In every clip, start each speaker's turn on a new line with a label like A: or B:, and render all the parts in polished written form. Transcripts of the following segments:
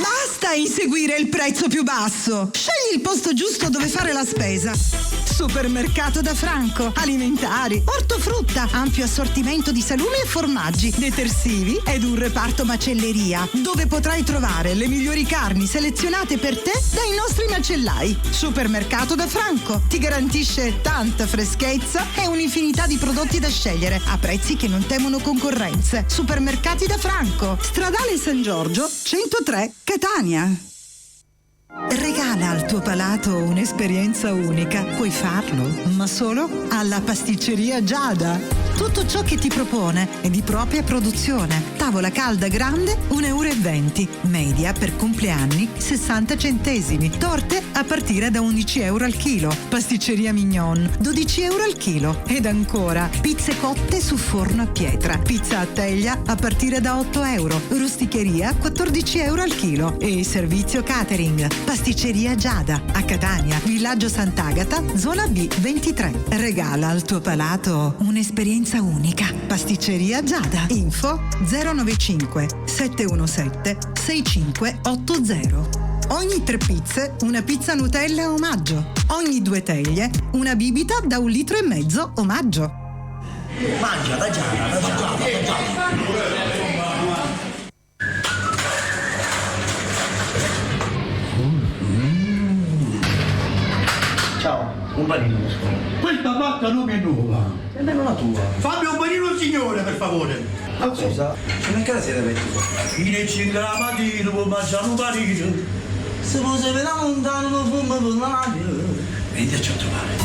A: Basta inseguire il prezzo più basso. Scegli il posto giusto dove fare la spesa. Supermercato da Franco. Alimentari, ortofrutta, ampio assortimento di salumi e formaggi, detersivi ed un reparto macelleria, dove potrai trovare le migliori carni selezionate per te dai nostri macellai. Supermercato da Franco ti garantisce tanta freschezza e un'infinità di prodotti da scegliere a prezzi che non temono concorrenze. Supermercati da Franco, Stradale San Giorgio 103 Catania. Regala al tuo palato un'esperienza unica. Puoi farlo, ma solo alla pasticceria Giada. Tutto ciò che ti propone è di propria produzione. Tavola calda grande 1,20 €. Media per compleanni 60 centesimi. Torte a partire da 11 € al chilo. Pasticceria Mignon 12 € al chilo. Ed ancora pizze cotte su forno a pietra. Pizza a teglia a partire da 8 €. Rusticheria 14 € al chilo. E servizio catering. Pasticceria Giada a Catania, Villaggio Sant'Agata, zona B23. Regala al tuo palato un'esperienza unica. Pasticceria Giada. Info 095 717 6580. Ogni 3 pizze una pizza Nutella omaggio. Ogni 2 teglie una bibita da 1,5 litri omaggio.
B: Mangia da Giada. Ciao, un panino.
C: Questa pasta non è nuova.
B: E nemmeno la tua.
C: Fammi un panino signore, per favore.
B: Ma scusa, in che siete venuti?
C: Fine 5 la mattina può mangiare un panino.
B: Se voi siete da montagna non fumo per l'aria.
C: Veniteci a trovare.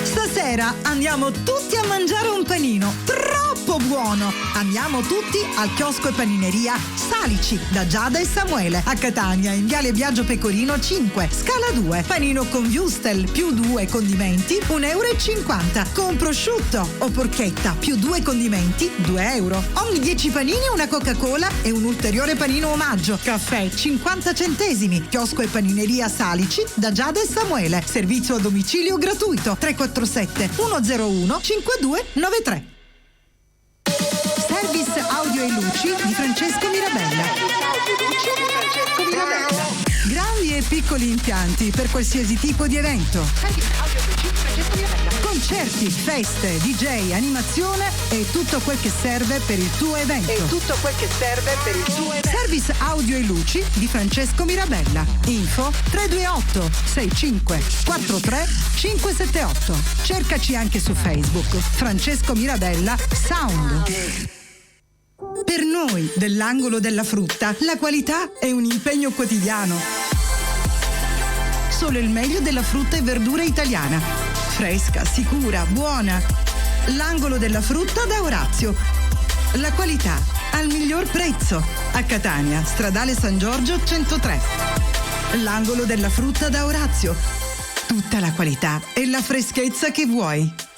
A: Stasera andiamo tutti a mangiare un panino. Troppo buono! Andiamo tutti al chiosco e panineria Salici da Giada e Samuele a Catania in Viale Biagio Pecorino 5, scala 2. Panino con wurstel più 2 condimenti 1,50 €. Con prosciutto o porchetta più 2 condimenti 2 €. Ogni 10 panini una Coca-Cola e un ulteriore panino omaggio. Caffè 50 centesimi. Chiosco e panineria Salici da Giada e Samuele. Servizio a domicilio gratuito 347 101 5293. Service audio e luci di Francesco Mirabella. Grandi e piccoli impianti per qualsiasi tipo di evento. Concerti, feste, DJ, animazione e tutto quel che serve per il tuo evento. Service audio e luci di Francesco Mirabella. Info 328 65 43 578. Cercaci anche su Facebook. Francesco Mirabella Sound. Per noi dell'Angolo della Frutta la qualità è un impegno quotidiano. Solo il meglio della frutta e verdura italiana. Fresca, sicura, buona. L'Angolo della Frutta da Orazio. La qualità al miglior prezzo. A Catania, Stradale San Giorgio 103. L'Angolo della Frutta da Orazio. Tutta la qualità e la freschezza che vuoi.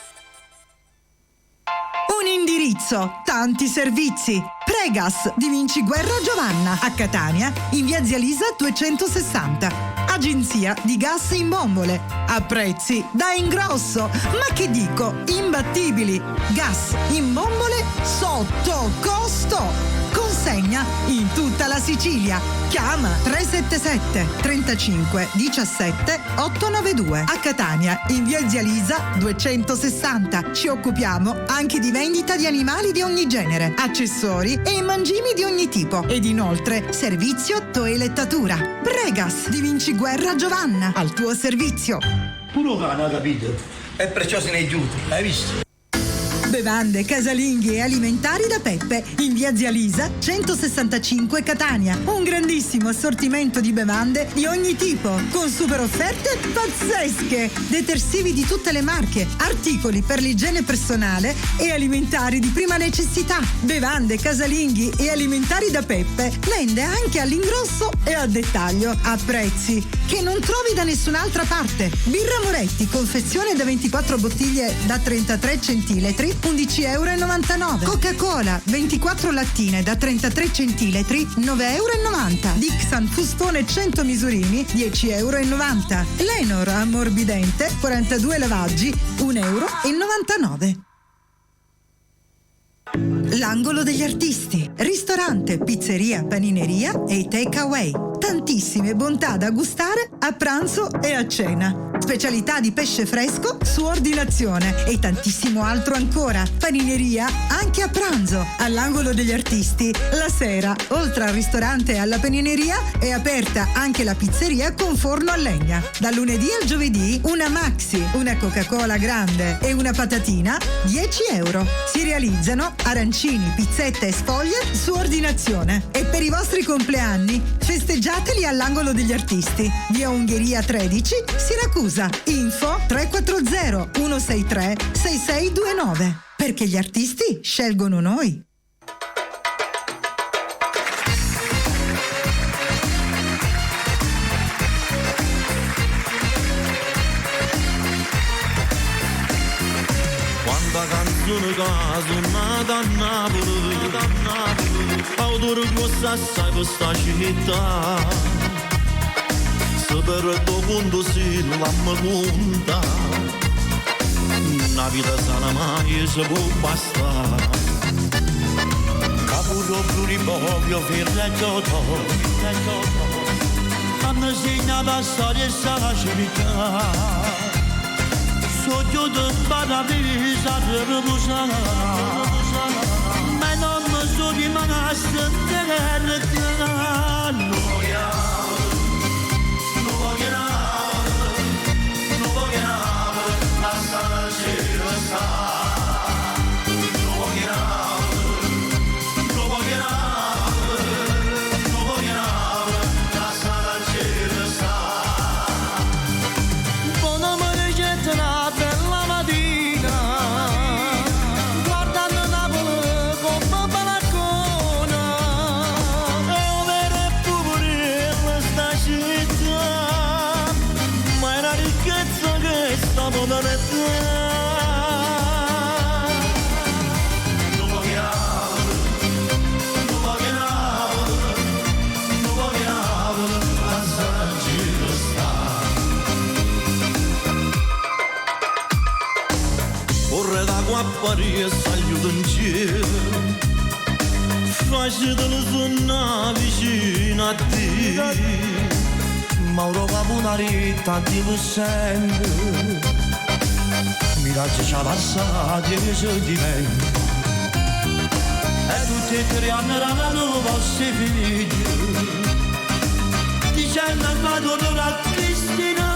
A: Un indirizzo, tanti servizi. Pregas di Vinciguerra Giovanna a Catania in via Zia Lisa 260. Agenzia di gas in bombole a prezzi da ingrosso, ma che dico, imbattibili. Gas in bombole sotto costo. Consegna in tutta la Sicilia. Chiama 377 35 17 892 a Catania in via Zia Lisa 260. Ci occupiamo anche di vendita di animali di ogni genere, accessori e mangimi di ogni tipo ed inoltre servizio toelettatura. Pregas di Vinciguerra Giovanna al tuo servizio.
C: Tu non hai capito?
B: È prezioso nei giuti, hai visto?
A: Bevande, casalinghi e alimentari da Peppe in via Zia Lisa 165 Catania. Un grandissimo assortimento di bevande di ogni tipo con super offerte pazzesche. Detersivi di tutte le marche, articoli per l'igiene personale e alimentari di prima necessità. Bevande, casalinghi e alimentari da Peppe vende anche all'ingrosso e al dettaglio a prezzi che non trovi da nessun'altra parte. Birra Moretti, confezione da 24 bottiglie da 33 centilitri 11,99 €. Coca-Cola 24 lattine da 33 centilitri 9,90 €. Dixan fustone 100 misurini 10,90 €. Lenor ammorbidente 42 lavaggi 1,99 €. L'Angolo degli Artisti. Ristorante, pizzeria, panineria e take away. tantissime bontà da gustare a pranzo e a cena. Specialità di pesce fresco su ordinazione e tantissimo altro ancora. Panineria anche a pranzo, all'angolo degli artisti. La sera, oltre al ristorante e alla panineria, è aperta anche la pizzeria con forno a legna. Dal lunedì al giovedì una maxi, una Coca-Cola grande e una patatina, 10 euro. Si realizzano arancini, pizzette e sfoglie su ordinazione. E per i vostri compleanni, festeggiateli all'angolo degli artisti. Via Ungheria 13, Siracusa. Info 340 163 6629. Perché gli artisti scelgono noi.
D: Quanta canzone che suonata a Napoli, autore costa assai questa città. Se per il tuo conto si l'amma conta, una vita sana mai si può bastare. Capuro pluriboglio firleggiato, hanno segnato la storia e la città. Sogno di paradisa per riposare, ma non mi sono rimasto in terra.
E: Paris aiuto in cielo, facetelo suonare vicino a te.
D: Mauro Capunaretta ti sente, miraggi ci ha lasciati i sentimenti, e tutti e tre hanno ramato i vostri figli, dicendo al padrone a Cristina.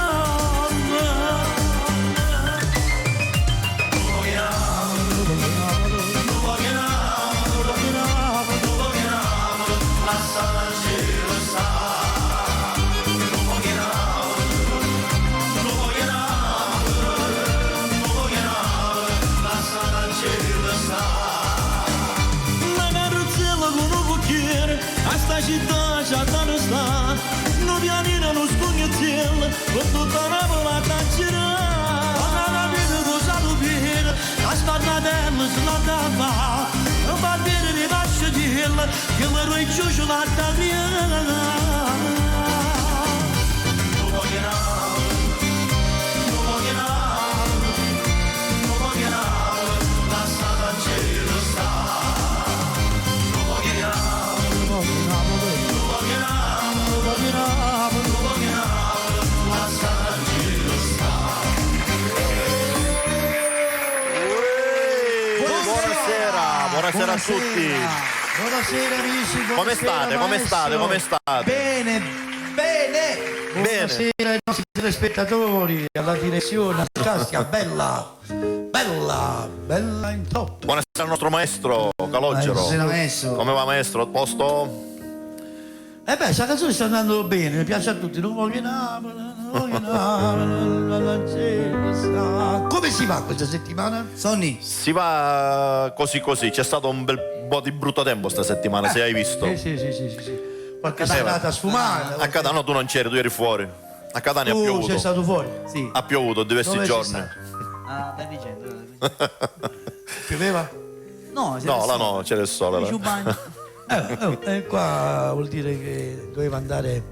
E: Sta città già non sta, non pianina non scognettiamo, con tutta la volata a girare. Ma la vita cosa lo viene, la sparnatella si la dava, non va bene di faccio dirla, che me lo incciuccio la tagliare. Non voglio la strada al cielo sta.
F: Buonasera a tutti.
B: Buonasera amici.
F: Come state? Come state? Come state?
B: Bene, bene. Buonasera ai nostri telespettatori, alla direzione fantastica, bella in top.
F: Buonasera al nostro maestro Calogero.
B: Buonasera maestro.
F: Come va maestro? A posto?
B: Questa canzone sta andando bene, mi piace a tutti. Non voglio Napoli, non voglio Napoli. Come si va questa settimana? Sonny?
F: Si va così così. C'è stato un bel po' di brutto tempo sta settimana, se hai visto.
B: Sì. Qualche serata sfumata.
F: A Catania, no, tu non c'eri, tu eri fuori. A Catania ha piovuto.
B: Sei stato fuori?
G: Sì.
F: Ha piovuto diversi
B: Dove
F: giorni.
G: Ah, stai dicendo.
B: Pioveva?
G: No,
F: No, là no, c'era il sole.
G: Ci
F: Là.
G: bagno.
B: Qua vuol dire che doveva andare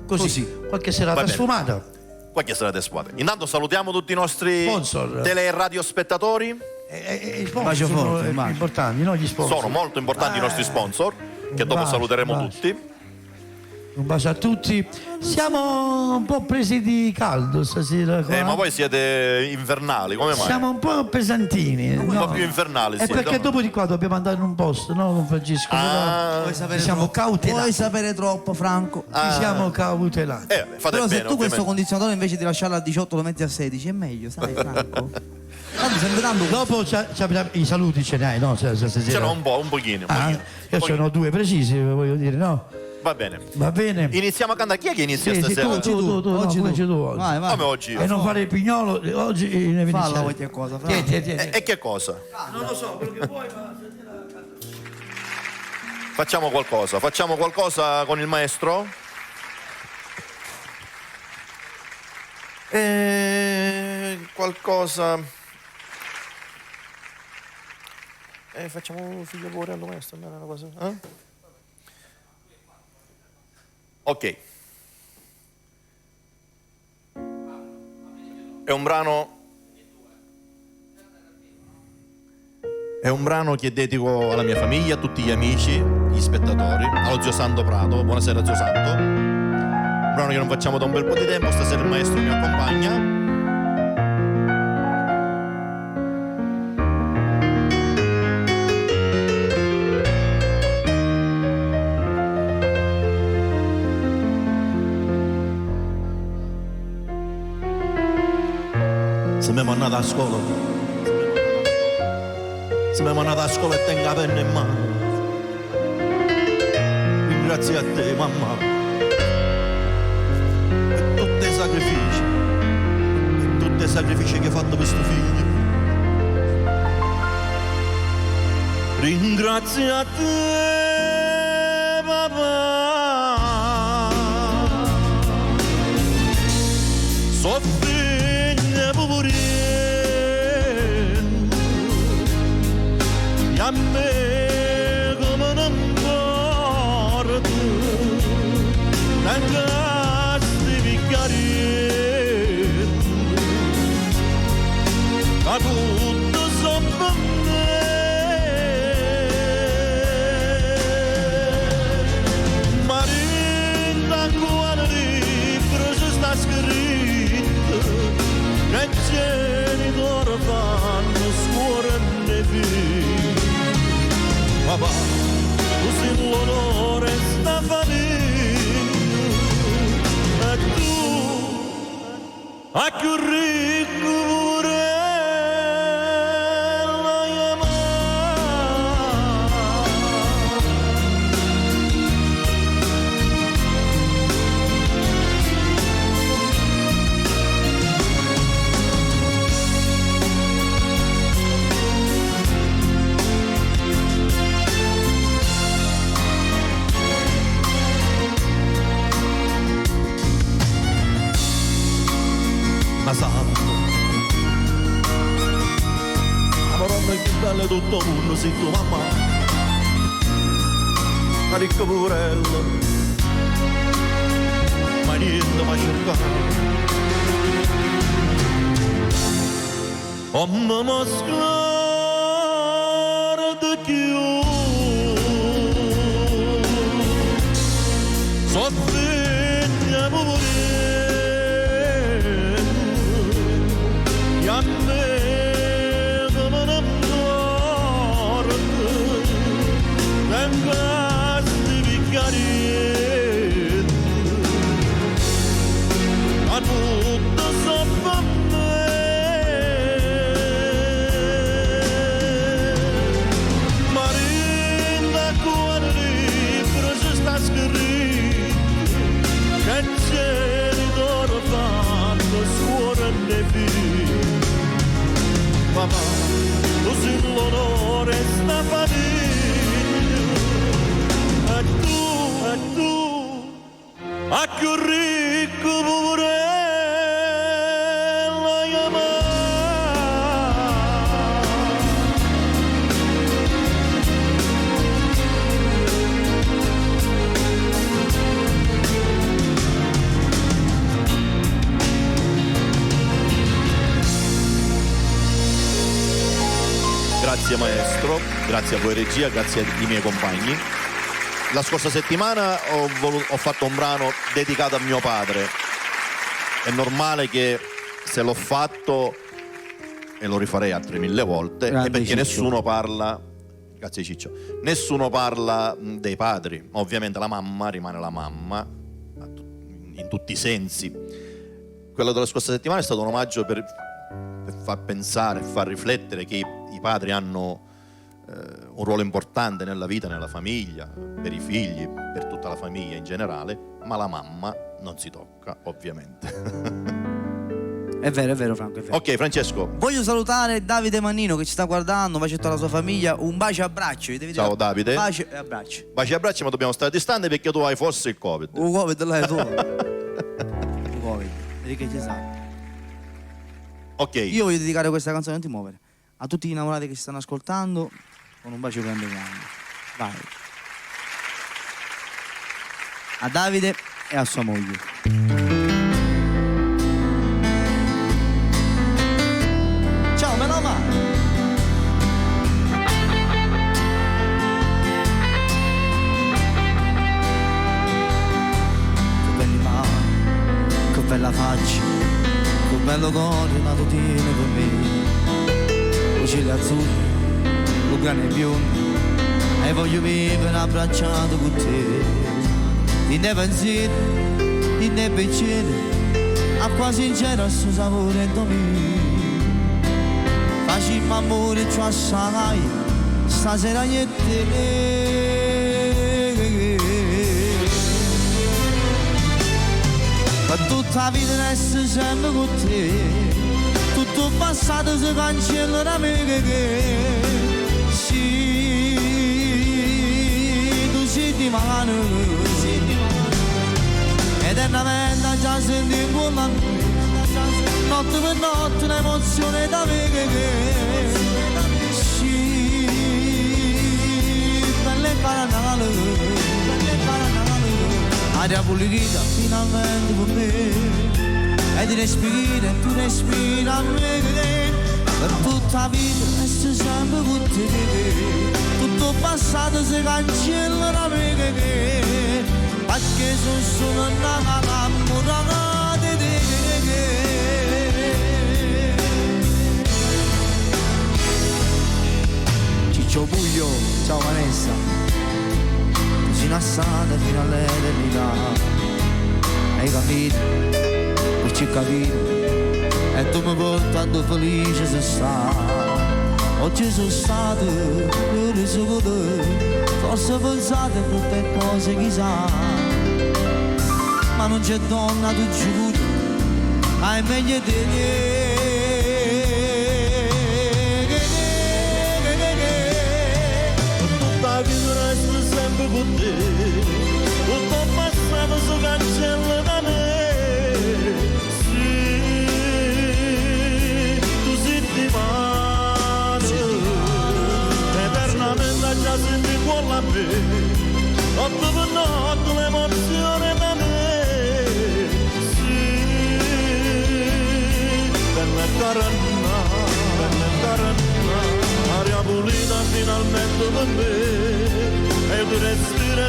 B: così. Qualche serata
F: Va bene.
B: sfumata.
F: Qualche serata squadra. Intanto salutiamo tutti i nostri
B: Sponsor.
F: teleradio-spettatori.
B: I sponsor sono importanti, no? Gli sponsor.
F: Sono molto importanti i nostri sponsor, che dopo
B: bacio,
F: saluteremo
B: bacio.
F: tutti.
B: Un bacio a tutti. Siamo un po' presi di caldo stasera qua.
F: Ma voi siete invernali, come mai?
B: Siamo un po' pesantini.
F: Un po' più infernali.
B: È perché dopo di qua dobbiamo andare in un posto, no, con Francesco?
G: Vuoi sapere
B: siamo
G: troppo?
B: cautelati.
G: Vuoi sapere troppo, Franco?
B: Ci siamo cautelati.
F: Vabbè, fate
G: Però
F: bene,
G: se tu questo
F: ovviamente.
G: condizionatore invece di lasciarlo a 18 lo metti a 16 è meglio, sai Franco? Tanto sembra tanto.
B: Dopo i saluti ce n'hai, no?
F: Ce n'ho un pochino.
B: Io ce n'ho due precisi, voglio dire, no?
F: Va bene.
B: Va bene.
F: Iniziamo a cantare. Chi è che inizia
B: Sì,
F: stasera?
B: tu,
G: Oggi tu.
B: oggi.
G: Vai, vai.
F: Come oggi?
B: E non fare il pignolo, oggi ne
G: Falla qualche cosa, Franco.
B: Tieni.
F: E che cosa?
B: Non lo so, quello che vuoi, ma...
F: Facciamo qualcosa con il maestro? Qualcosa. Facciamo un figlio pure allo maestro, non è una cosa. Ok. È un brano che dedico alla mia famiglia, a tutti gli amici, gli spettatori, allo zio Santo Prato. Buonasera zio Santo. Un brano che non facciamo da un bel po' di tempo, stasera il maestro mi accompagna.
D: Se mi mandate a scuola, se mi mandate a scuola e tengo la penna in mano, ringrazio a te mamma per tutti i sacrifici che hai fatto per questo figlio. Ringrazio a te papà, soffrigne pure a me come non porto tanti vicari ma tutto sopra me ma rinda quale libro ci sta scritto che genitori fanno scuola e figli. Papà, tu sei l'onore sta famiglia e tu a più ricco pure la ma santo la parola più bella di tutto il mondo sei tu mamma, ma ricco purello ma niente mi cercare oh mamma sguarda più soffigna pure a me come non porto tanti vicari a tutto sopra me ma rinda quale libro ci sta scritto che genitori fanno scuola e figli. Papà, tu sei l'onore sta famiglia e tu a più ricco pure la
F: Grazie maestro, grazie a voi regia, grazie ai miei compagni. La scorsa settimana ho fatto un brano dedicato a mio padre. È normale che se l'ho fatto, e lo rifarei altre 1000 volte,
G: Grande
F: è perché
G: Ciccio.
F: nessuno parla, grazie Ciccio, nessuno parla dei padri. Ovviamente la mamma rimane la mamma, in tutti i sensi. Quello della scorsa settimana è stato un omaggio per far pensare, far riflettere che i padri hanno un ruolo importante nella vita, nella famiglia, per i figli, per tutta la famiglia in generale, ma la mamma non si tocca, ovviamente.
G: È vero Franco, è vero.
F: Ok, Francesco.
G: Voglio salutare Davide Mannino che ci sta guardando, un bacio a tutta la sua famiglia, un bacio e abbraccio.
F: Ciao Davide.
G: Bacio e abbraccio.
F: Baci e abbracci, ma dobbiamo stare distanti perché tu hai forse il Covid.
G: Un Covid là è tu. Un Covid, vedi che ci sa.
F: Ok.
G: Io voglio dedicare questa canzone, non ti muovere, a tutti gli innamorati che ci stanno ascoltando, con un bacio grande grande. Vai. A Davide e a sua moglie. Ciao, Meloma! Che belli mani, che bella faccia, che bello cuore mattutino per me. Occhiali azzurri, con grani biondi, e voglio vivere abbracciato con te. Ti ne pensieri, ti ne pensieri, a quasi sincero sto sapore in me. Facciamo amore, ci assai, stasera niente. Per tutta la vita resto sempre con te, tutto il passato si cancella da me sì, tu sei di mano, eternamente già senti con la notte per notte un'emozione da me sì, belle caranale, aria pulita finalmente per me, e ti respiri e tu respiri a me, per tutta la vita resto sempre con te, tutto il passato si cancella da me, perché sono solo innamorata di te. Ciccio Buglio, ciao Vanessa, tu sei passata fino all'eternità, hai capito, non ci capito, e tu mi portando felice se sta. Oggi sono stato, io reso con te, forse pensate a tutte cose chissà, ma non c'è donna, tu giuro, hai meglio di te.
D: Tutta la vita resto sempre con te, tutto il passato si cancella da me. Sì, tu sei di mano, eternamente già senti con la me, notte per notte l'emozione da me. Sì, bella caranna, aria pulita finalmente per me, e tu respiri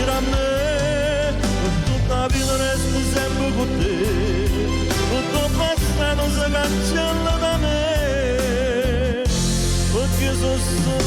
D: a me, tutta la vita resto sempre con te, tutto il passato si cancella da me, perché sono solo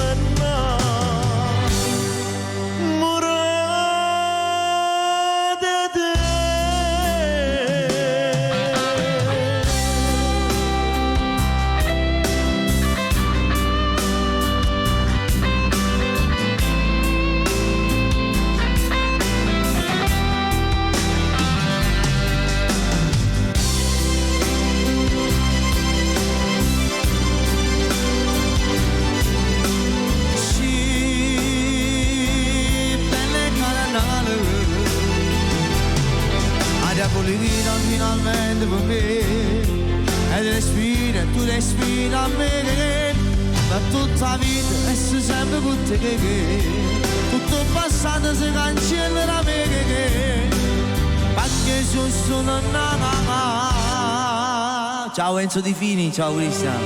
G: pulita finalmente per me, e tu respiri a me, per tutta la vita resto sempre con te, tutto il passato si cancella da me, perché sono solo nata. Ciao Enzo Di Fini, ciao Cristian,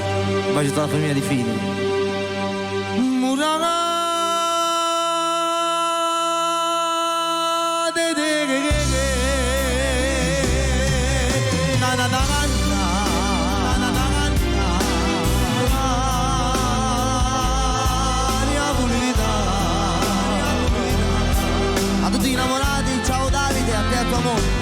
G: un bacio a tutta la famiglia Di Fini. molto.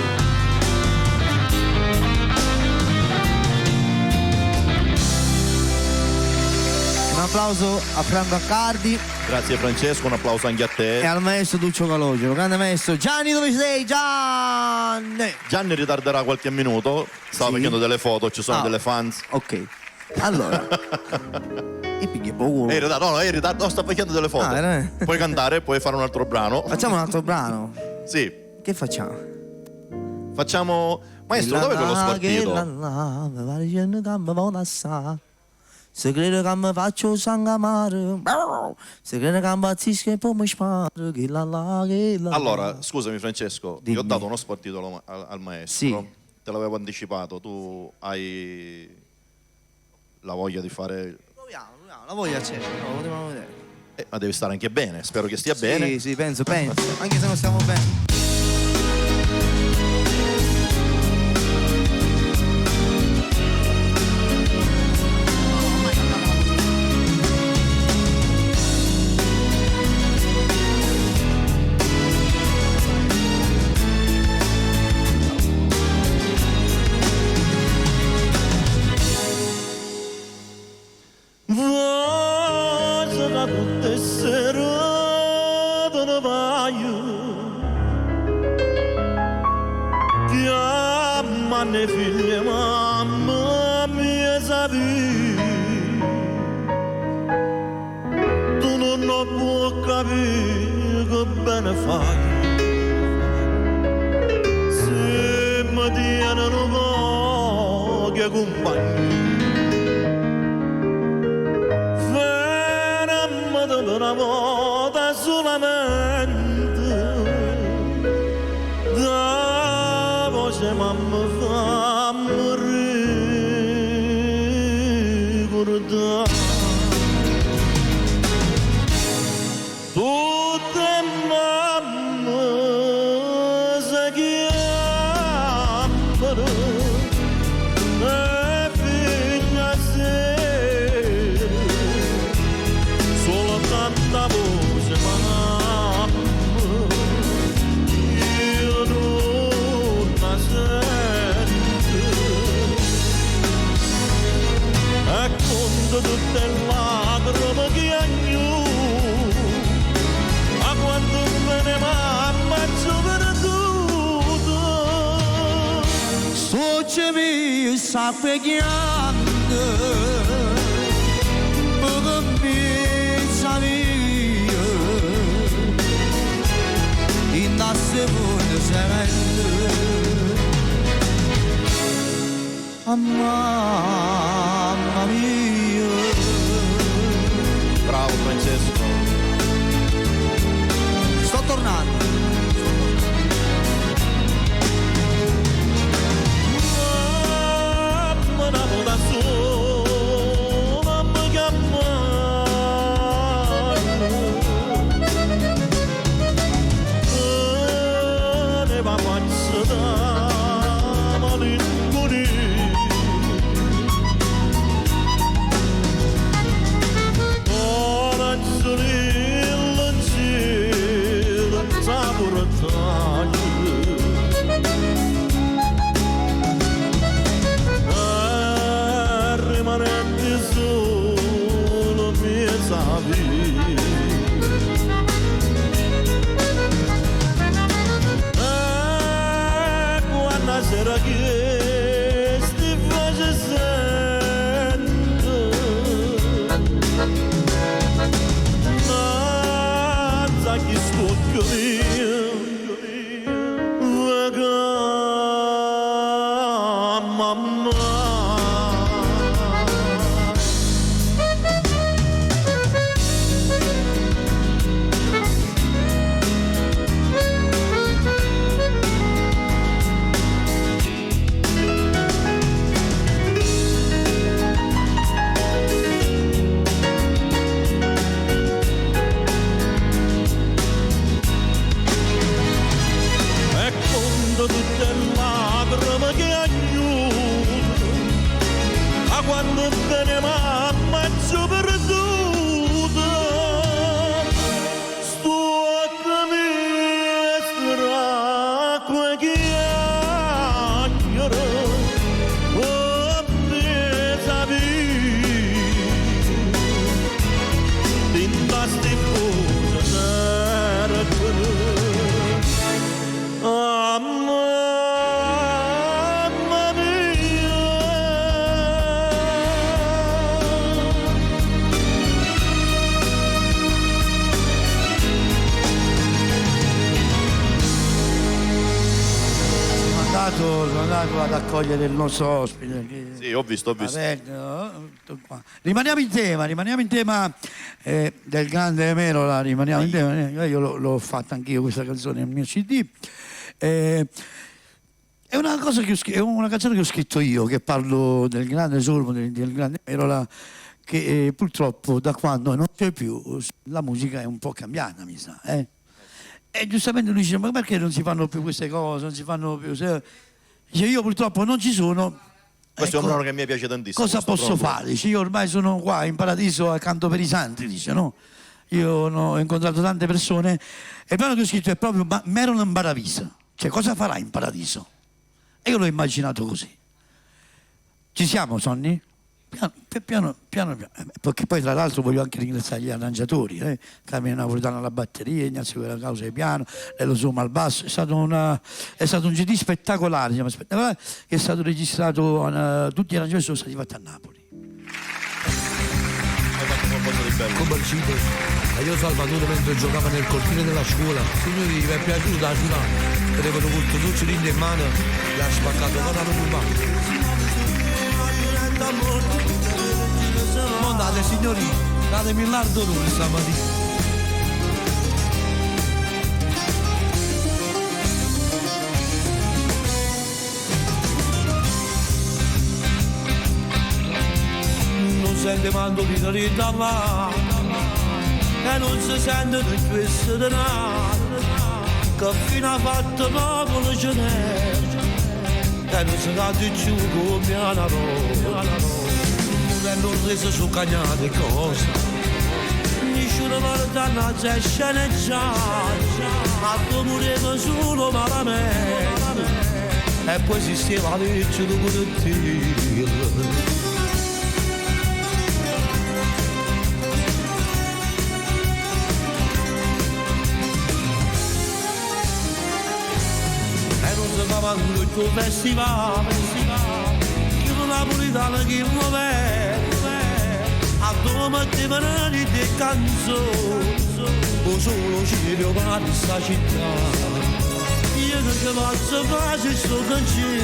G: Un applauso a Franco Accardi
F: Grazie Francesco, un applauso anche a
G: e
F: te.
G: al maestro Duccio Calogero, grande maestro. Gianni, dove sei? Gianni!
F: Gianni ritarderà qualche minuto, stavo
G: Sì.
F: facendo delle foto, ci sono
G: Ah.
F: delle fans.
G: Ok, allora. E pigli poco.
F: È in ritardo, no, è in ritardo, no, sto facendo delle foto.
G: Ah, veramente?
F: Puoi cantare, puoi fare un altro brano.
G: Facciamo un altro brano.
F: Sì,
G: Che facciamo?
F: facciamo... Maestro, dove è quello spartito?
G: Mi va dicendo che mi vuole assare. Se crede che mi faccio sangamare. Se crede che mi impazzisco e poi mi sparo. Che la la, che la la.
F: Allora, scusami Francesco,
G: Dimmi.
F: ti ho dato uno spartito al maestro.
G: Sì.
F: Te l'avevo anticipato, tu hai la voglia di fare...
G: Proviamo, la voglia c'è. Lo potremmo vedere.
F: ma devi stare anche bene, spero che stia
G: Sì,
F: bene.
G: sì, penso. Anche se non stiamo bene.
E: Voce da tutte serate ne vaio, chiamano le figlie mamma mia sapi, tu non puoi capire che bene fai, se mi tienono pochi compagni. Una volta solamente da voce mamma fa ricordare tutte mamme si chiamano e figlia sera solo tanta voce mamma io non la sento e conto tutte le lacrime che agno a quando me ne mamma ci perduto
G: Suocemi sape chiande Poco mi savia In da seconda serende Mamma mia
F: Bravo Francesco.
G: Sto tornando
E: mamma una volta sola mi chiamano ne va da malinconia ora sono in cielo saportaggio rimanente solo mi sapi quando sera che sti face sento nanza chi scocchio mio vaga mamma e conto tutte le lacrime che aiuto a quando te ne mamma ci perduto sto a camminare stracque che
B: sono andato ad accogliere il nostro ospite.
F: Sì, ho visto.
B: Tutto qua. Rimaniamo in tema del grande Merola, rimaniamo in tema. Io l'ho fatta anch'io questa canzone nel mio CD. È una canzone che ho scritto io, che parlo del grande Sorbo, del grande Merola, che purtroppo da quando non c'è più la musica è un po' cambiata, mi sa. E giustamente lui dice: ma perché non si fanno più queste cose? Non si fanno più. Dice, io purtroppo non ci sono.
F: Questo è un brano che mi piace tantissimo.
B: Cosa posso fare? Dice, io ormai sono qua in paradiso, accanto per i santi, dice, no? Io ho incontrato tante persone e il brano che ho scritto è proprio Merola in paradiso. Cioè, cosa farà in paradiso? E io l'ho immaginato così. Ci siamo, Sonny? Piano. Perché poi tra l'altro voglio anche ringraziare gli arrangiatori, Carmine Napolitano alla batteria, Ignazio Quella Causa al piano, Lello Soma al basso. È stato un CD spettacolare, che è stato registrato, tutti gli arrangiamenti sono stati fatti a Napoli.
F: Hai fatto qualcosa di bello.
E: Come il cibo. E io Salvatore mentre giocava nel cortile della scuola, signori, mi è piaciuta la città, avevano tutto il cilindro in mano, l'ha spaccato con la ruba. Andate signori, datemi l'ardo lui stamattina. Non sente mando di carità e non si sente di questo denaro che fino a fatto popolo ce n'è e non si dà più come la roba. Non reso su cagnate cosa nessuno guarda la sceneggiata ma tu muriamo solo malamente e poi esisteva la legge di correttivo. E non si fa manco il tuo festival che non napolitano che lo vede a domattina di canzoni o solo cielo per questa città io che ci faccio fare sto canzone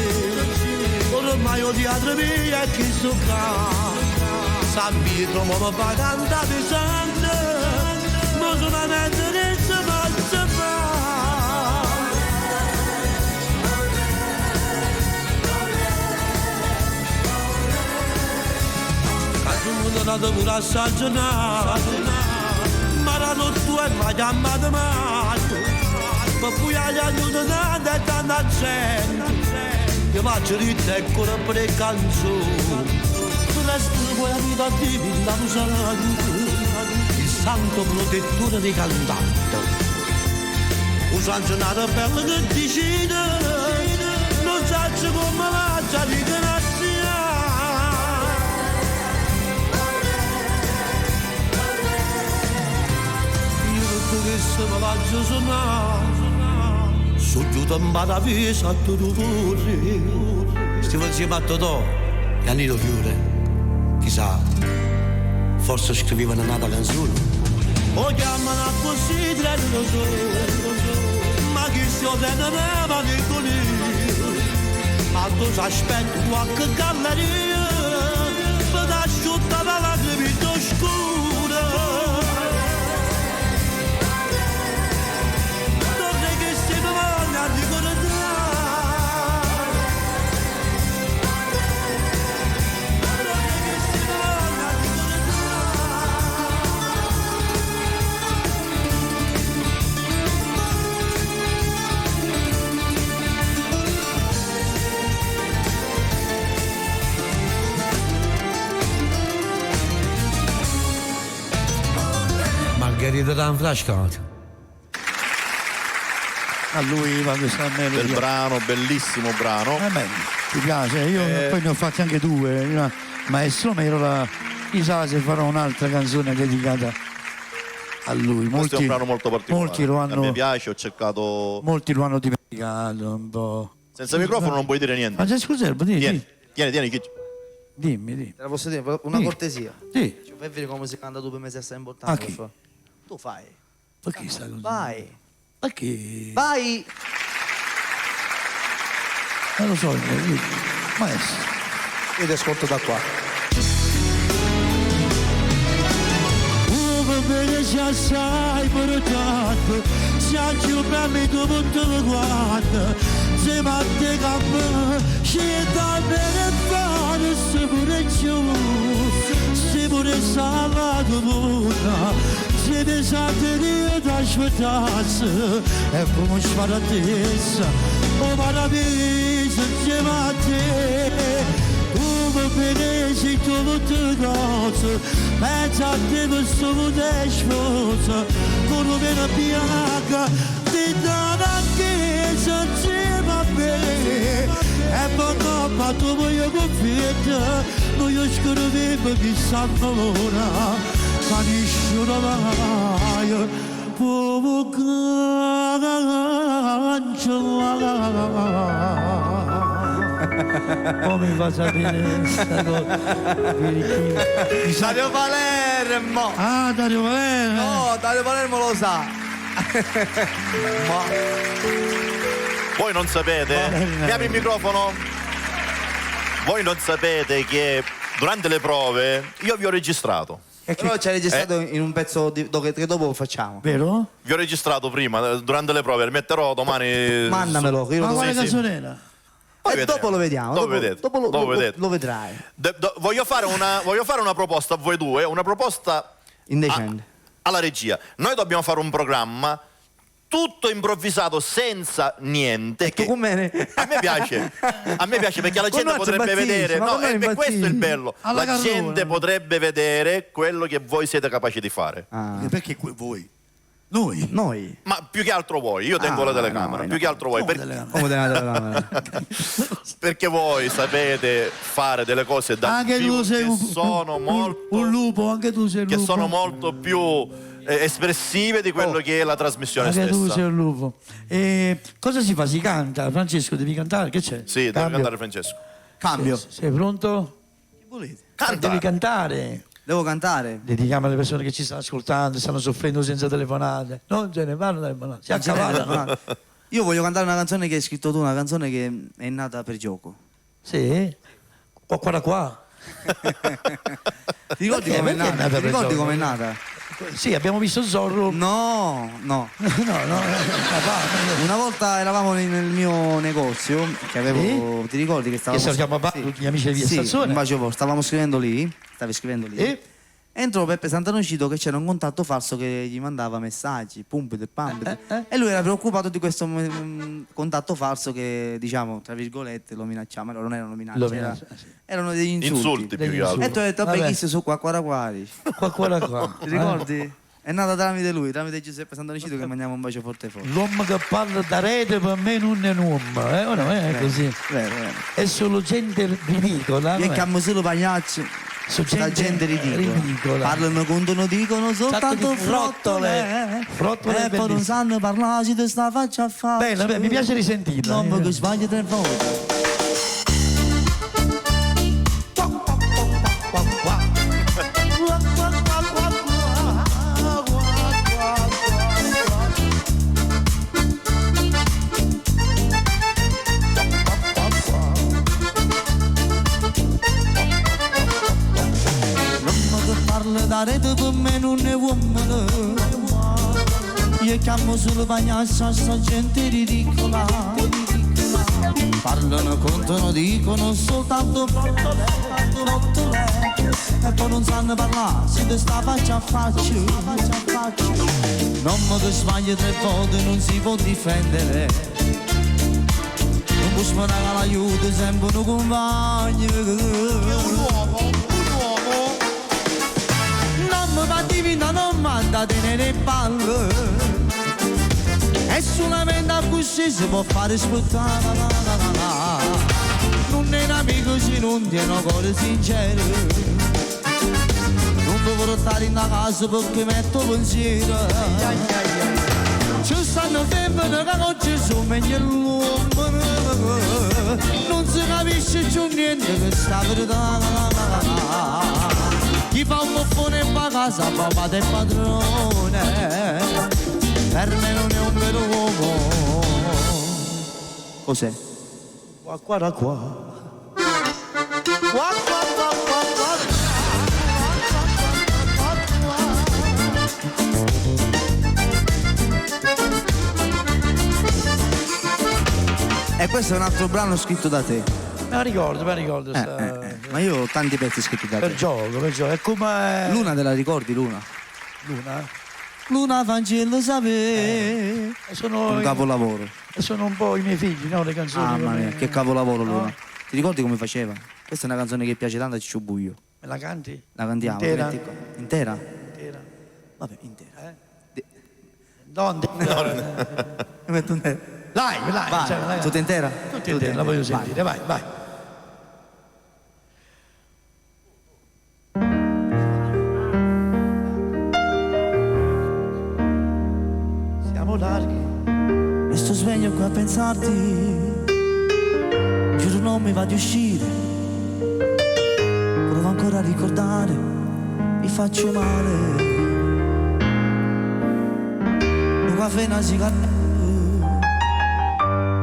E: ormai ho teatro mia e chi sto qua San Pietro ma mi fa cantare pesante ma solamente che si faccia fare. Sono nato pure a stagionare, ma la notte è mai chiamata mai, per cui agli aiutanti e tanta gente, io faccio ritta e ancora per le canzoni, tu resti poi la vita di villa il santo protettore dei cantanti, un sanzionato bello che decide, non sa come va già di grazia. Che se mi faccio suonare su giù da Maravisa a Tururi stiamo insieme a Totò e a Nito Fiore chissà forse scrivevano un'altra canzone o chiamano a così lo so ma chi si otteneva di colì ma tu si aspetti qualche galleria per asciuttare la vita oscura. Margherita da un flashcard.
B: A lui va questa melodia.
F: Bel brano, bellissimo brano.
B: Ti piace? Io poi ne ho fatti anche due. Maestro Merola, chissà se farò un'altra canzone dedicata a lui.
F: Questo è un brano molto particolare.
B: Molti lo hanno,
F: a me piace, ho cercato.
B: Molti lo hanno dimenticato un po'.
F: Senza microfono non puoi dire niente.
B: Ma c'è scusa,
F: Tieni, Chi...
B: Dimmi.
G: Te la posso dire? Una cortesia.
B: Sì.
G: Ci fai vedere come si canta tu per me se stai importante.
B: Ah, chi?
G: Tu fai.
B: Perché stai così?
G: Vai.
B: Perché?
G: Vai.
B: Non lo so, maestro.
G: Io ti ascolto da qua.
E: Bene già sai portato, si aggiunge me dopo tutto guarda, se matte campo, ci da bene fare, se pure giù, se pure salato buona, se pesate di da aspettasse, e come sparatessa, o paradiso insieme a te. Bene si tutte cose, pensa a te per solo te sposa, con una bianca, ti dà una chiesa insieme a me, e poi ma tu voglio confietta, noi io scrivevo che sanno l'ora, canisce la vaia, povo cancella.
B: Come mi fa sapere questa cosa?
G: Dario Palermo!
B: Ah, Dario Palermo!
G: No, Dario Palermo lo sa. Ma
F: Voi non sapete? Mi apri il microfono? Voi non sapete che durante le prove io vi ho registrato.
G: però ci hai registrato in un pezzo che dopo lo facciamo.
B: Vero?
F: Vi ho registrato prima, durante le prove, le metterò domani.
G: Mandamelo, che io
B: Ma
G: lo
B: quale
F: sì.
B: canzone era?
F: Poi
G: e
F: vedremo.
G: dopo lo vediamo.
F: Dopo vedete.
G: Dopo
F: Dopo vedete.
G: lo vedrai.
F: Voglio fare una proposta a voi due, una proposta
G: Indecente.
F: alla regia. Noi dobbiamo fare un programma tutto improvvisato, senza niente.
G: Tu come
F: A me piace perché la
G: Con
F: gente
G: noi
F: potrebbe
G: impazzisci,
F: vedere,
G: ma
F: no,
G: con noi
F: e questo è il
G: impazzisci.
F: bello.
B: Alla
F: La
B: Carlona.
F: gente potrebbe vedere quello che voi siete capaci di fare.
G: Ah.
B: Perché voi? Noi?
G: Noi.
F: Ma più che altro voi, io tengo la telecamera,
G: no,
F: più che altro voi,
B: Come
F: per-
B: telecamera?
G: Come te ne telecamera?
F: perché voi sapete fare delle cose da
B: Anche
F: vivo
B: tu sei
F: che sono molto
B: un lupo, anche tu sei un
F: che
B: lupo.
F: sono molto più espressive di quello che è la trasmissione
B: Anche tu sei
F: stessa.
B: un lupo. E cosa si fa? Si canta? Francesco, devi cantare? Che c'è?
F: Sì, devi
B: Cambio.
F: cantare Francesco.
G: Cambio.
B: Sei pronto?
G: Che volete?
F: Canta.
B: Devi cantare.
G: Devo cantare?
B: Dedichiamo alle persone che ci stanno ascoltando, stanno soffrendo senza telefonate. Non ce ne vanno telefonate. Si accavallano.
G: Io voglio cantare una canzone che hai scritto tu, una canzone che è nata per gioco.
B: Sì? Qua da qua.
G: Ti ricordi
B: Perché?
G: com'è
B: Perché è
G: nata?
B: nata
G: Ti
B: per
G: ricordi
B: gioco?
G: com'è nata?
B: Sì, abbiamo visto Zorro.
G: No, no.
B: No.
G: Una volta eravamo nel mio negozio che avevo, ti ricordi che stavamo...
B: Che salutiamo papà, tutti gli amici di Via
G: Sì,
B: Stazione.
G: un bacio forte. Stavamo scrivendo lì, stavi scrivendo lì.
B: E?
G: Entrò Peppe Santanocito che c'era un contatto falso che gli mandava messaggi, pumpete, pampete. E lui era preoccupato di questo contatto falso che, diciamo, tra virgolette, lo minacciava. Ma non erano minacce,
B: Lo minaccia, sì.
G: erano degli insulti.
F: Insulti più che altro.
G: E tu hai detto,
B: Vabbè.
G: vabbè, chi sei su qua, qua.
B: Qua da qua.
G: Ti ricordi? È nata tramite lui, tramite Giuseppe Santanocito che mandiamo un bacio forte forte.
B: L'uomo che parla da rete per me non è un uomo, o no? È così.
G: Vero, vero.
B: È solo gente ridicola.
G: Io
B: non è?
G: chiamo solo pagliacci.
B: Su
G: La gente ridicola. Parlano, contano, dicono soltanto
B: di frottole. Frottole
G: E poi non
B: bellissime.
G: sanno parlare, ci te sta faccia a faccia.
B: Bene, mi piace risentirla.
G: Non che sbagli 3 volte. L'uomo che parla da rete per me non è uomo. Io chiamo solo pagliaccia, sta gente ridicola. Parlano, contano, dicono soltanto frottole. E poi non sanno parlare, si te sta faccia a faccia. L'uomo che sbaglia 3 volte non si può difendere. Non può sperare l'aiuto, sempre un compagno. Non mi va divina, non manda tenere palle. E solamente a così si può fare aspettare. Non è un amico se non tiene un cuore sincero. Non devo stare in casa perché metto pensiero. Ci stanno femmine che oggi sono meglio l'uomo. Non si capisce più niente che sta verità. Chi fa un buffone e fa casa, papà del padrone. Per me non è un vero uomo. Cos'è?
B: Qua, qua, da qua.
G: Qua, qua, qua, qua, qua. E questo è un altro brano scritto da te.
B: Me la ricordo.
G: Ma io ho tanti pezzi scritti da te.
B: Per gioco. È come...
G: Luna te la ricordi, Luna?
B: Luna?
G: Luna Vangelo sapere.
B: Sono
G: Un capolavoro.
B: sono un po' i miei figli, no? Le canzoni.
G: Mamma
B: come-
G: mia, che capolavoro
B: No?
G: Luna. Ti ricordi come faceva? Questa è una canzone che piace tanto a Ciccio Buio.
B: Me la canti?
G: La cantiamo.
B: Intera?
G: metti qua. Intera?
B: Intera.
G: Vabbè, intera.
B: Donde?
G: Mi metto intera.
B: Vai.
G: Vai,
B: Cioè,
G: tutta intera?
B: Tutti interi, la voglio
G: Vai.
B: sentire, vai. Siamo larghi.
G: E sto sveglio qua a pensarti. Giuro non mi va di uscire. Provo ancora a ricordare. Mi faccio male. Un caffè, una sigaretta.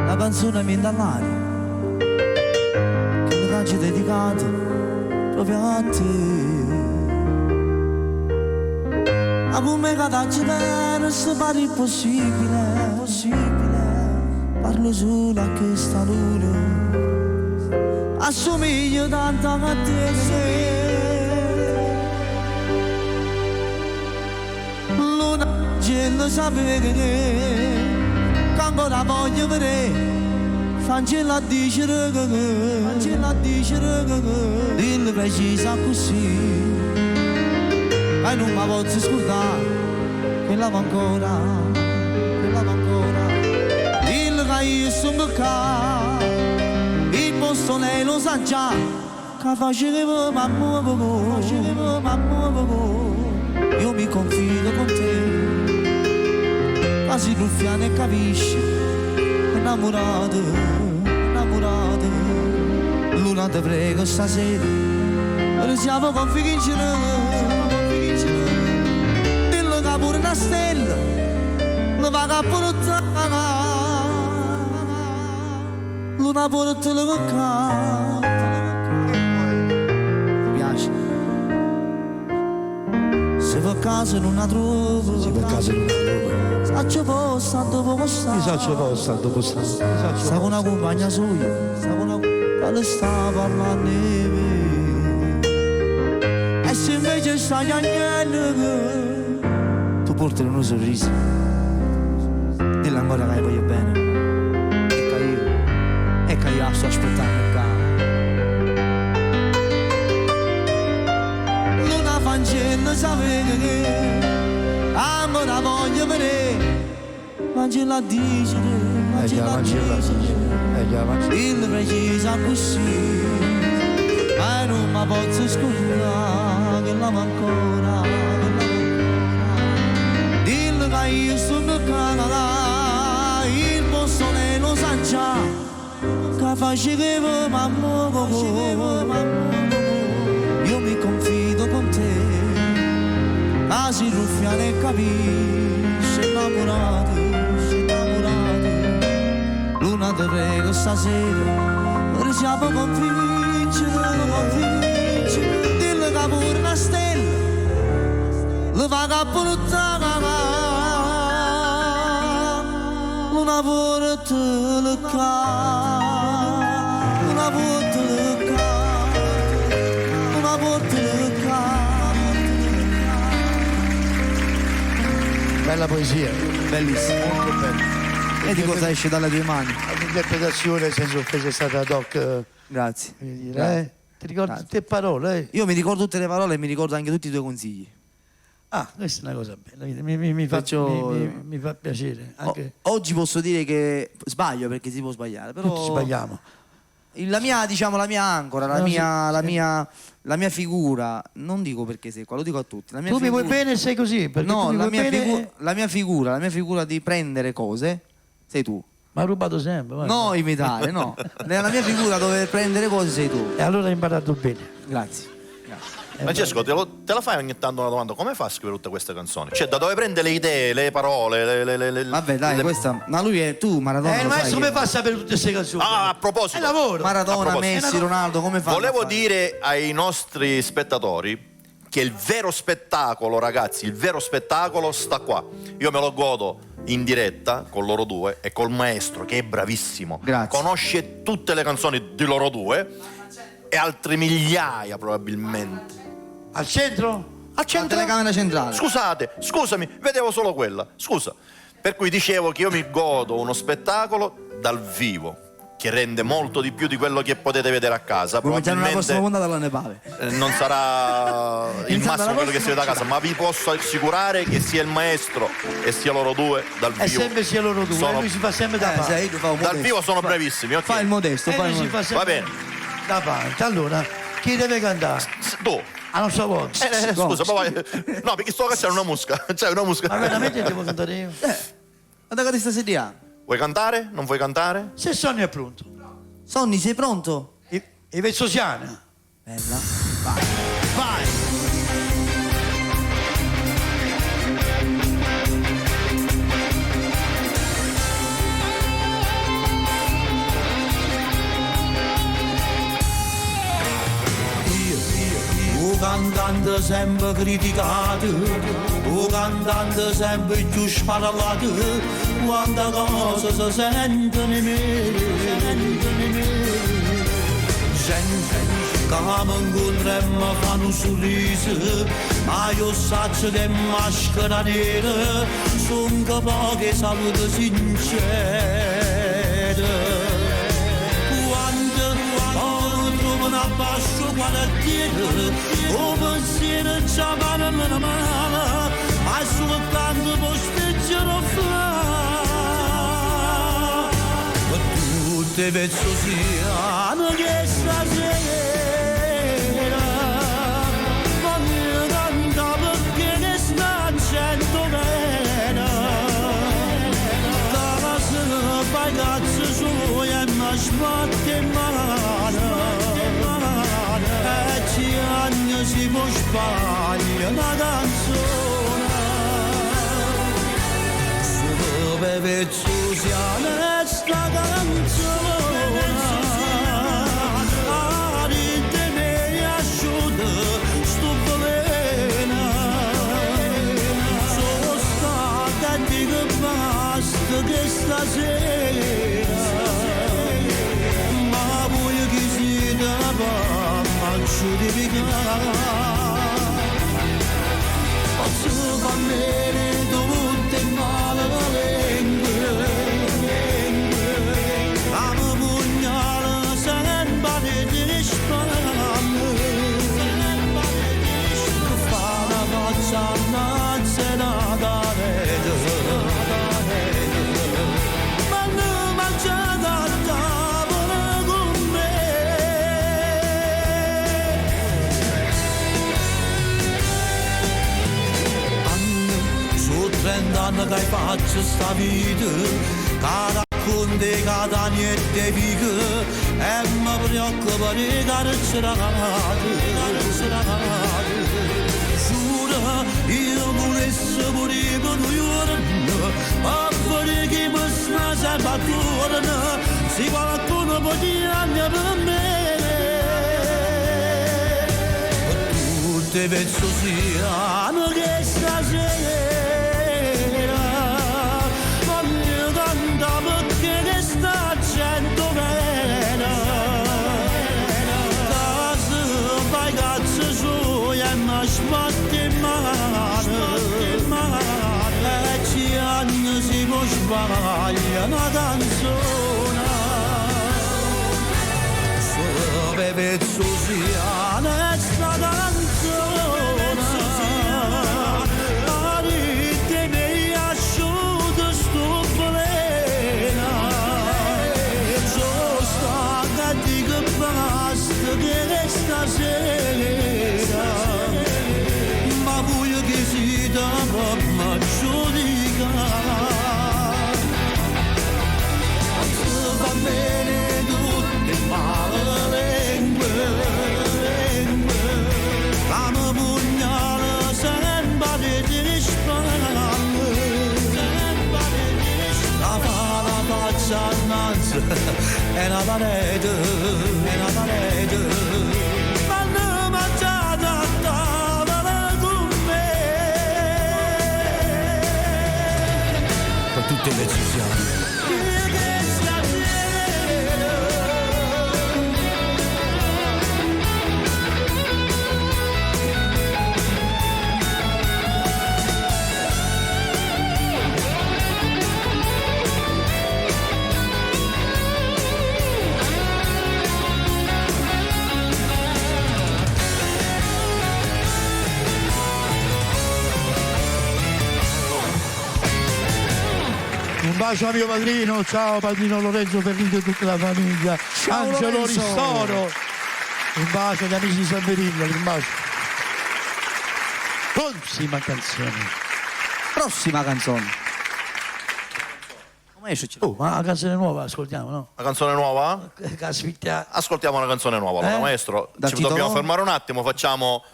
G: La canzone mi dà l'aria. Che le canzoni dedicate proprio a te. A come cadacci bene se pare impossibile, parlo solo a questa luna, assomiglio tanto a te. Luna, gelo sapere che ancora voglio vedere, fancella a dicere che, dillo precisa così. Ma non mi posso scordare, quella va ancora. Dillo che io sono qua, il posto lei lo sa già, che facevo mamma poco, io mi confido con te, quasi ruffiano e capisci, innamorato, Luna te prego stasera, noi siamo configgenti. Pure una stella, la vaga portata, luna portata con mi piace. Se per caso non la trovo, saccio posta dopo sta. Sta con una compagna sua, che le sta parlando di me. E se invece stai agnello, portano un sorriso, dilla ancora che voglio bene, e che io sto aspettando qua. Luna fancella sapere che ancora voglio vedere, Vangela dice, il precisa così, ma non mi posso scordare che l'amo ancora. Io sono qua, il posto lei lo sa già, che facevo mamma poco, io mi confido con te, quasi ruffiano e capisci, innamorati, Luna te prego stasera, noi siamo convinti, dillo che pure una stella, lo va a portare. Una porta le
B: Bella poesia.
G: Bellissimo.
B: Molto bella.
G: Vedi cosa esce dalle tue mani.
B: L'interpretazione senza offesa è stata ad hoc.
G: Grazie.
B: Voglio dire, Ti ricordi
G: Grazie.
B: tutte le parole?
G: Io mi ricordo tutte le parole e mi ricordo anche tutti i tuoi consigli.
B: Ah, questa è una cosa bella, mi fa piacere. Anche
G: Oggi posso dire che sbaglio perché si può sbagliare, però
B: tutti sbagliamo.
G: la mia ancora,
B: No, sì.
G: la mia figura, non dico perché sei qua, lo dico a tutti. La mia
B: Tu mi vuoi
G: figura-
B: bene e sei così? Perché
G: No,
B: tu mi
G: la
B: vuoi
G: mia,
B: bene
G: la mia figura di prendere cose sei tu.
B: Ma ha rubato sempre. guarda.
G: No imitare, no. Nella mia figura dove prendere cose sei tu.
B: E allora hai imparato bene.
G: Grazie.
F: Francesco, te la fai ogni tanto una domanda: come fa a scrivere tutte queste canzoni? Cioè, da dove prende le idee, le parole,
G: Vabbè, dai, questa. Ma lui è tu, Maradona.
B: Il
G: lo
B: maestro
G: sai
B: come
G: che-
B: fa a sapere tutte queste canzoni?
F: Ah, a proposito,
B: È lavoro.
F: A
G: Maradona,
F: proposito.
G: Messi, Ronaldo, come fa?
F: volevo dire ai nostri spettatori che il vero spettacolo, ragazzi, il vero spettacolo sta qua. Io me lo godo in diretta con loro due e col maestro che è bravissimo.
G: Grazie.
F: Conosce tutte le canzoni di loro due e altre migliaia probabilmente.
B: Al centro?
F: Al
G: La
F: centro?
G: telecamera centrale.
F: Scusami, vedevo solo quella. Scusa. Per cui dicevo che io mi godo uno spettacolo dal vivo che rende molto di più di quello che potete vedere a casa.
G: Come già nella prossima
F: Probabilmente
G: puntata alla Nepale.
F: non sarà il
G: Iniziando
F: massimo
G: la
F: quello che si vede a casa, ma vi posso assicurare che sia il maestro e sia loro due dal
B: È
F: vivo.
B: sempre sia loro due,
F: Sono-
B: lui si fa sempre da parte.
G: Sai, tu fai un
F: Dal
G: modesto.
F: vivo sono bravissimi, ok?
G: Fai il modesto,
B: E
G: fai
B: lui
G: il
B: si fa
G: modesto.
B: sempre
F: Va bene.
B: da parte. Allora, chi deve cantare?
F: Tu.
B: A nostra volta.
F: Scusa, poi no, perché sto c'è una musca. C'è una musca.
B: Ma veramente devo cantare io?
G: Guarda che sta sedia.
F: Vuoi cantare? Non vuoi cantare?
B: Se Sonny è pronto.
G: Sonny, sei pronto?
B: I Vezzosiana.
G: Bella.
B: Vai.
E: O cantante sempre criticato, o cantante sempre più sparato, quanta cosa si sentono in me. Gente che mi incontriamo e fanno un sorriso, ma io saggio che maschera nera, sono poche salute sincere. Quando trovo una basso quartiere, o pensiero ci vanno la mano, ma soltanto posteggiano fa. Tutte Vezzosiane che stasera voglio cantare perché ne sta cento bene. Da sera fai cazzo suoi e mi sbatte in mano. E ci anni si può sbagliare una canzone. Solo Vezzosiane sta canzone. Arite me asciuga sto veleno. Sono stata di che basta che stasera. Ma voi chi siete ma giudicare. Posso far bene tutte male lingue. Amo pugnale sempre di spalle. Che fa la faccia nazionale. Ma non mangiate a tavola con me. Su 30 anni che faccio sta vita, che racconti che da niente vive, e mi preoccupa di carcerate. Giuro, io volessi pure per un giorno, ma per chi mi sta sempre attorno, se qualcuno può dire per me. Tutte Vezzosiane che stasera voglio cantare perché ne sta cento bene. Caso fai cazzo suoi e mi sbatte in mano. E ci anni si può sbagliare una canzone. Solo Vezzosiane sta canzone. Arite me asciuga sto veleno. Sono stata di che basta che stasera. Ma voglio che si da ma giudicare. Va bene tutte male lingue. La parete, è una parete. Quando mangiate a tavola con me, per tutte le decisioni.
B: Un bacio a mio padrino, ciao padrino Lorenzo Ferrito e tutta la famiglia.
G: Ciao,
B: Angelo
G: Lorenzo.
B: Ristoro. Un bacio agli amici di San Berillo, un bacio. Prossima canzone.
G: Prossima canzone. Come esce?
B: Oh, ma la canzone nuova ascoltiamo, no?
F: Una canzone nuova?
B: Caspita.
F: Ascoltiamo una canzone nuova, allora, maestro.
G: Da
F: Ci
G: Tito
F: dobbiamo
G: Roma?
F: fermare un attimo, facciamo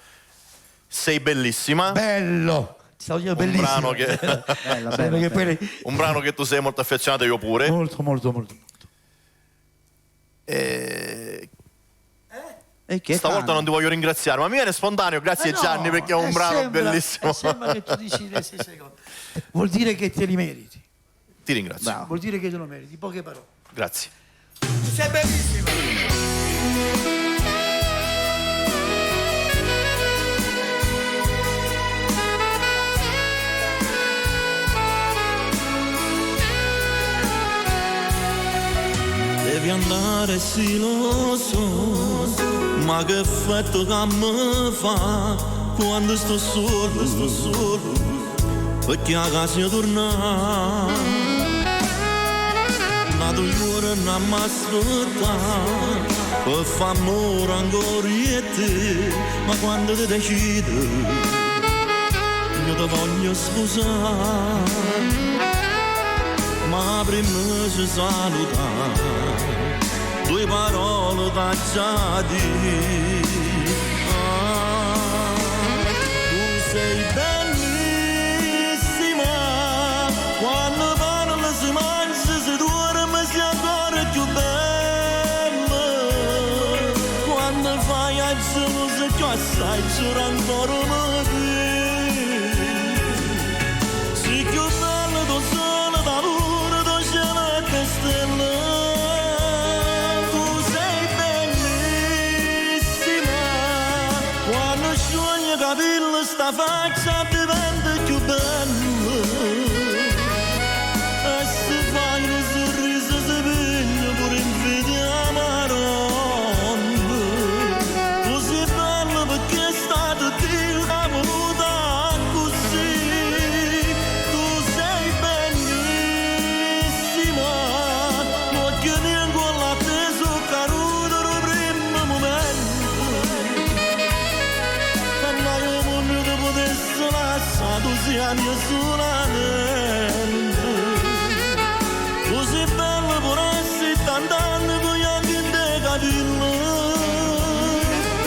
F: Sei bellissima.
B: Bello. Stavo io
F: Un
B: bellissimo.
F: brano che...
G: Bella,
B: Sai,
G: bella,
B: perché
G: bella.
B: poi
F: un brano che tu sei molto affezionato, io pure.
B: molto.
F: E
G: E che
F: stavolta
G: fanno?
F: non ti voglio ringraziare, ma mi viene spontaneo, grazie Gianni, perché è un brano bellissimo.
B: Sembra che tu dici le stesse cose. Vuol dire che te li meriti.
F: Ti ringrazio.
G: Bravo.
B: Vuol dire che te lo meriti. Poche parole.
F: Grazie.
B: Sei bellissima.
E: Devi andare sì lo so, ma che effetto che mi fa quando sto solo, perché a casa torna. Nato io non mi aspetta, per fare amore ancora io e te, ma quando ti decido, io ti voglio sposare. Ma prima ci saluta, due parole da già dire. Tu sei bellissima, quando parli si mangia, si dorme, si ancora più bella. Quando fai a geloso che assai c'era ancora me te. Sì più bello tu sono da lui. Stella, tu sei bellissima, quando scioglie i capelli sta faccia diventa più bella, e se fai un sorriso si piglia pure in vita Maronna. Tu sei bella perché è stato Dio che ha voluto così. Tu sei bellissima, che vengo all'atteso caruto lo primo momento, ma io voglio che potessi lasciare tu sia mia solamente. Tu sei bella pure se t'andando con gli occhi in te capelli.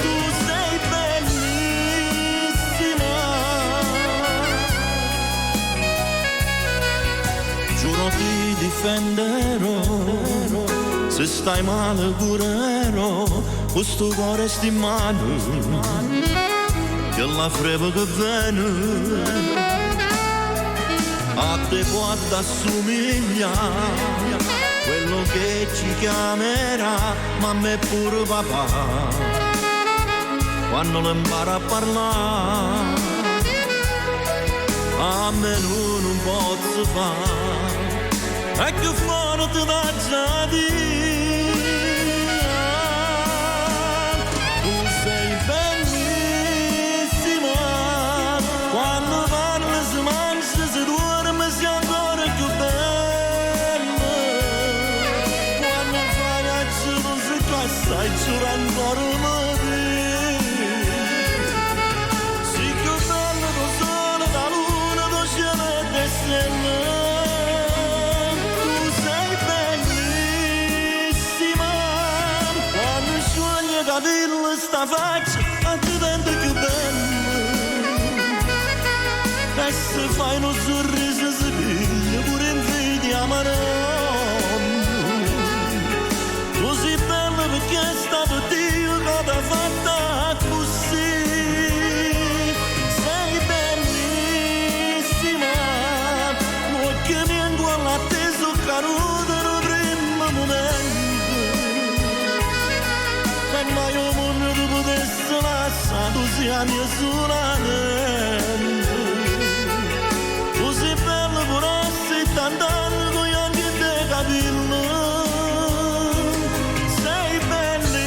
E: Tu sei bellissima, giuro ti difenderò. Se stai male curerò, questo cuore sta in mano, che la freva che viene, a te può assomigliare, quello che ci chiamerà, ma a me pure papà, quando lo impara a parlare, a me non posso fare. E che forte da già dire, tu sei bellissima, quando parli si mangia, si dorme, si ancora più bella, quando fai a giro si cassa e giura ancora me te. Sì che bello tu sole da luna, tu cielo e te stelle. Capelli sta faccia diventa più bella, e se fai uno sorriso si piglia pure in vita Maronna. Tu
D: la mia solamente. Tu sei bella pure se t'andando con gli occhi dei capelli. Sei bellissima.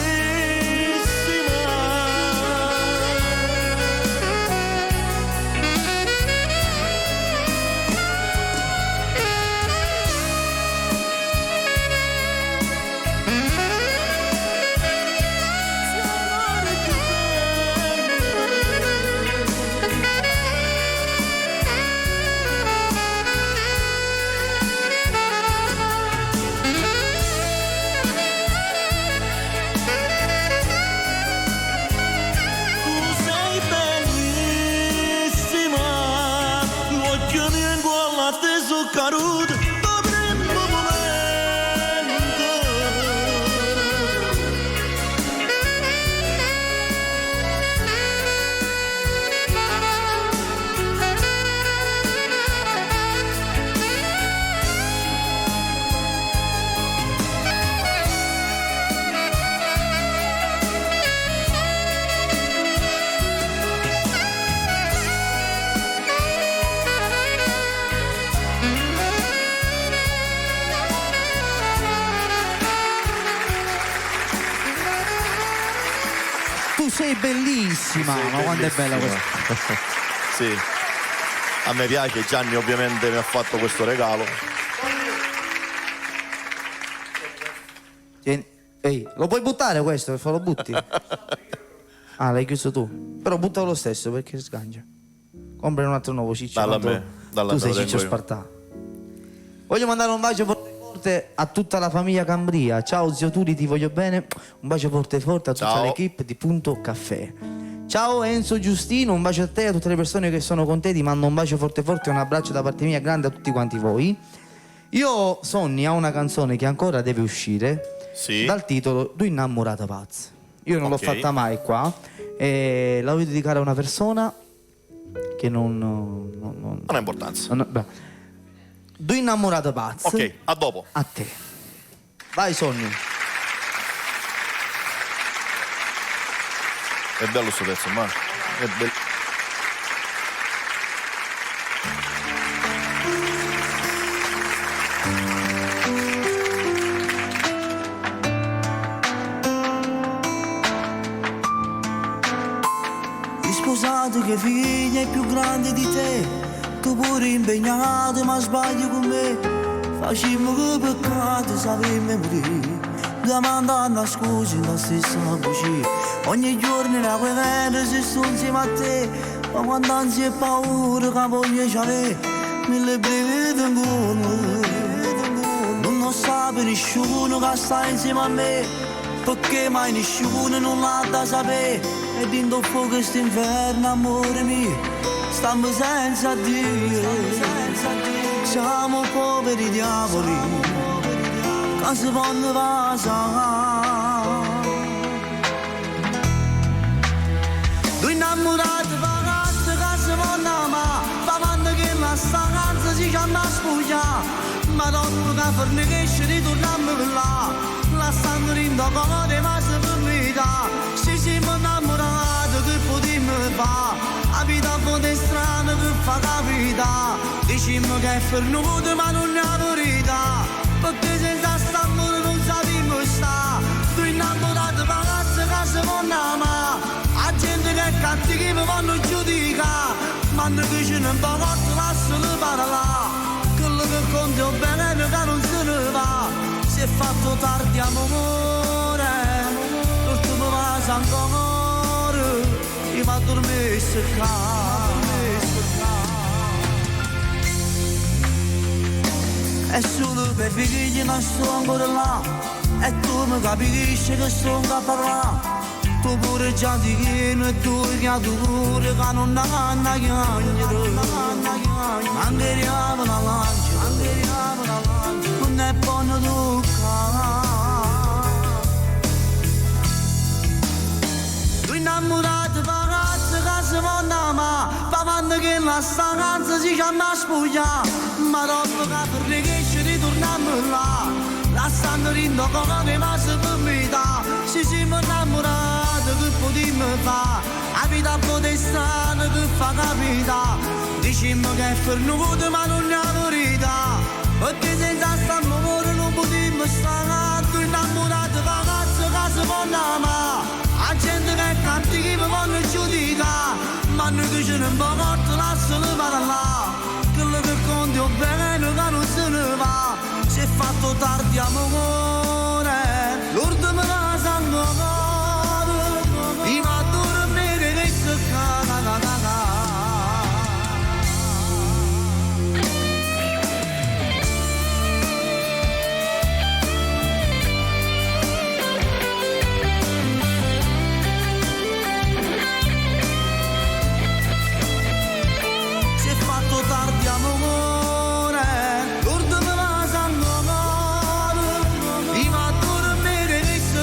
D: Carudo do primo momento.
G: Tu sei bellissima,
F: Sei
G: ma quanto è bella
F: bellissima.
G: questa.
F: Sì, a me piace, Gianni ovviamente mi ha fatto questo regalo.
G: Tieni. Ehi, lo puoi buttare questo, che fa lo butti? Ah, l'hai chiuso tu. Però buttalo lo stesso perché sgancia. Compra un altro nuovo Ciccio.
F: Dalla a
G: quanto
F: me, dalla
G: tu
F: me
G: sei
F: lo tengo
G: Ciccio
F: io.
G: Spartano. Voglio mandare un bacio forte a tutta la famiglia Cambria. Ciao zio Turi, ti voglio bene. Un bacio forte forte a tutta
F: Ciao.
G: l'equipe di Punto Caffè. Ciao Enzo Giustino, un bacio a te e a tutte le persone che sono con te. Ti mando un bacio forte forte e un abbraccio da parte mia grande a tutti quanti voi. Io Sonny ha una canzone che ancora deve uscire.
F: Sì.
G: Dal titolo Tu innamorata pazza. Io non
F: Ok.
G: l'ho fatta mai qua e la voglio dedicare a una persona che non
F: Non ha importanza.
G: beh. Tu innamorata pazza.
F: Ok, a dopo.
G: A te. Vai Sonny.
F: È bello sto pezzo, ma è bello.
H: Hai sposato che figlia è più grande di te, tu pure impegnato ma sbagli con me, facciamo che peccato sapemmo morire, dobbiamo andare a scusi nella stessa cucina, ogni giorno la puoi vedere se sto insieme a te, ma quando anzi è paura che voglio c'avere, mille brividi in gola, non sa per nessuno che sta insieme a me, perché mai nessuno non l'ha da sapere. E dentro fuoco questo inverno, amore mio, stiamo senza Dio. Siamo poveri diavoli, che si vanno passare. Due innamorati ragazzi che si vanno amare, parlando che la stanza si chiama spuglia. Ma dopo che fornicaci ritorniamo là, la stanno rindocando ma si permetta. Se siamo innamorati che potremmo fare, la vita un po' strana che fa capita. Diciamo che è fernuto ma non è la verità, perché senza st'amore non sappiamo stare. Due innamorati ragazzi che si vanno amare, la gente che è cattiva mi vanno giudicare, ma hanno che ce ne un po' lasciano parlare. Quello che conta è bene che non se ne va, si è fatto tardi amore, tutto mi va ancora, io mi addormento qua. È solo per figli non sto ancora là, e tu mi capisci che sto a parlare. Tu pure già ti chiedi e tu creature che non hanno a chiangere. Mancheriamo la lancia, non è buono toccare. Tu innamorati ragazzi che si vanno amare, parlando che la stanza si chiama spuglia. Ma dopo che per che ci ritorniamo là, la stanno rindocando ma si permetta. Se siamo innamorati che potremmo fare, la vita un po' vita. Dicimmo che è fernuto ma non è verità, perché senza st'amore non potremmo stare. Tu innamorato ragazzo che si può amare, la gente che è cattiva vuole giudicare, ma noi che ce ne importa lasciano parlare, quello che conti è bene che non se ne va. Si è fatto tardi amore, l'ultimo la sangue i va a dormire che si tardi amore, l'ultimo va sangue i va a dormire che si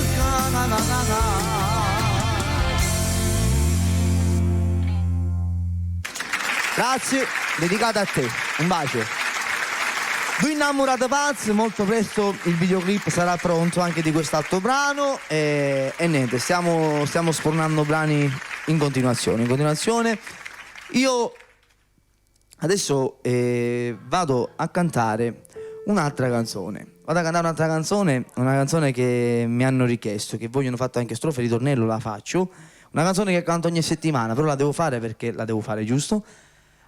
G: Grazie, dedicata a te, un bacio. Due innamorate pazze, molto presto il videoclip sarà pronto anche di quest'altro brano e niente, stiamo sfornando brani in continuazione. Io adesso vado a cantare un'altra canzone. Una canzone che mi hanno richiesto, che vogliono fatto anche strofe, ritornello, la faccio. Una canzone che canto ogni settimana, però la devo fare perché la devo fare giusto.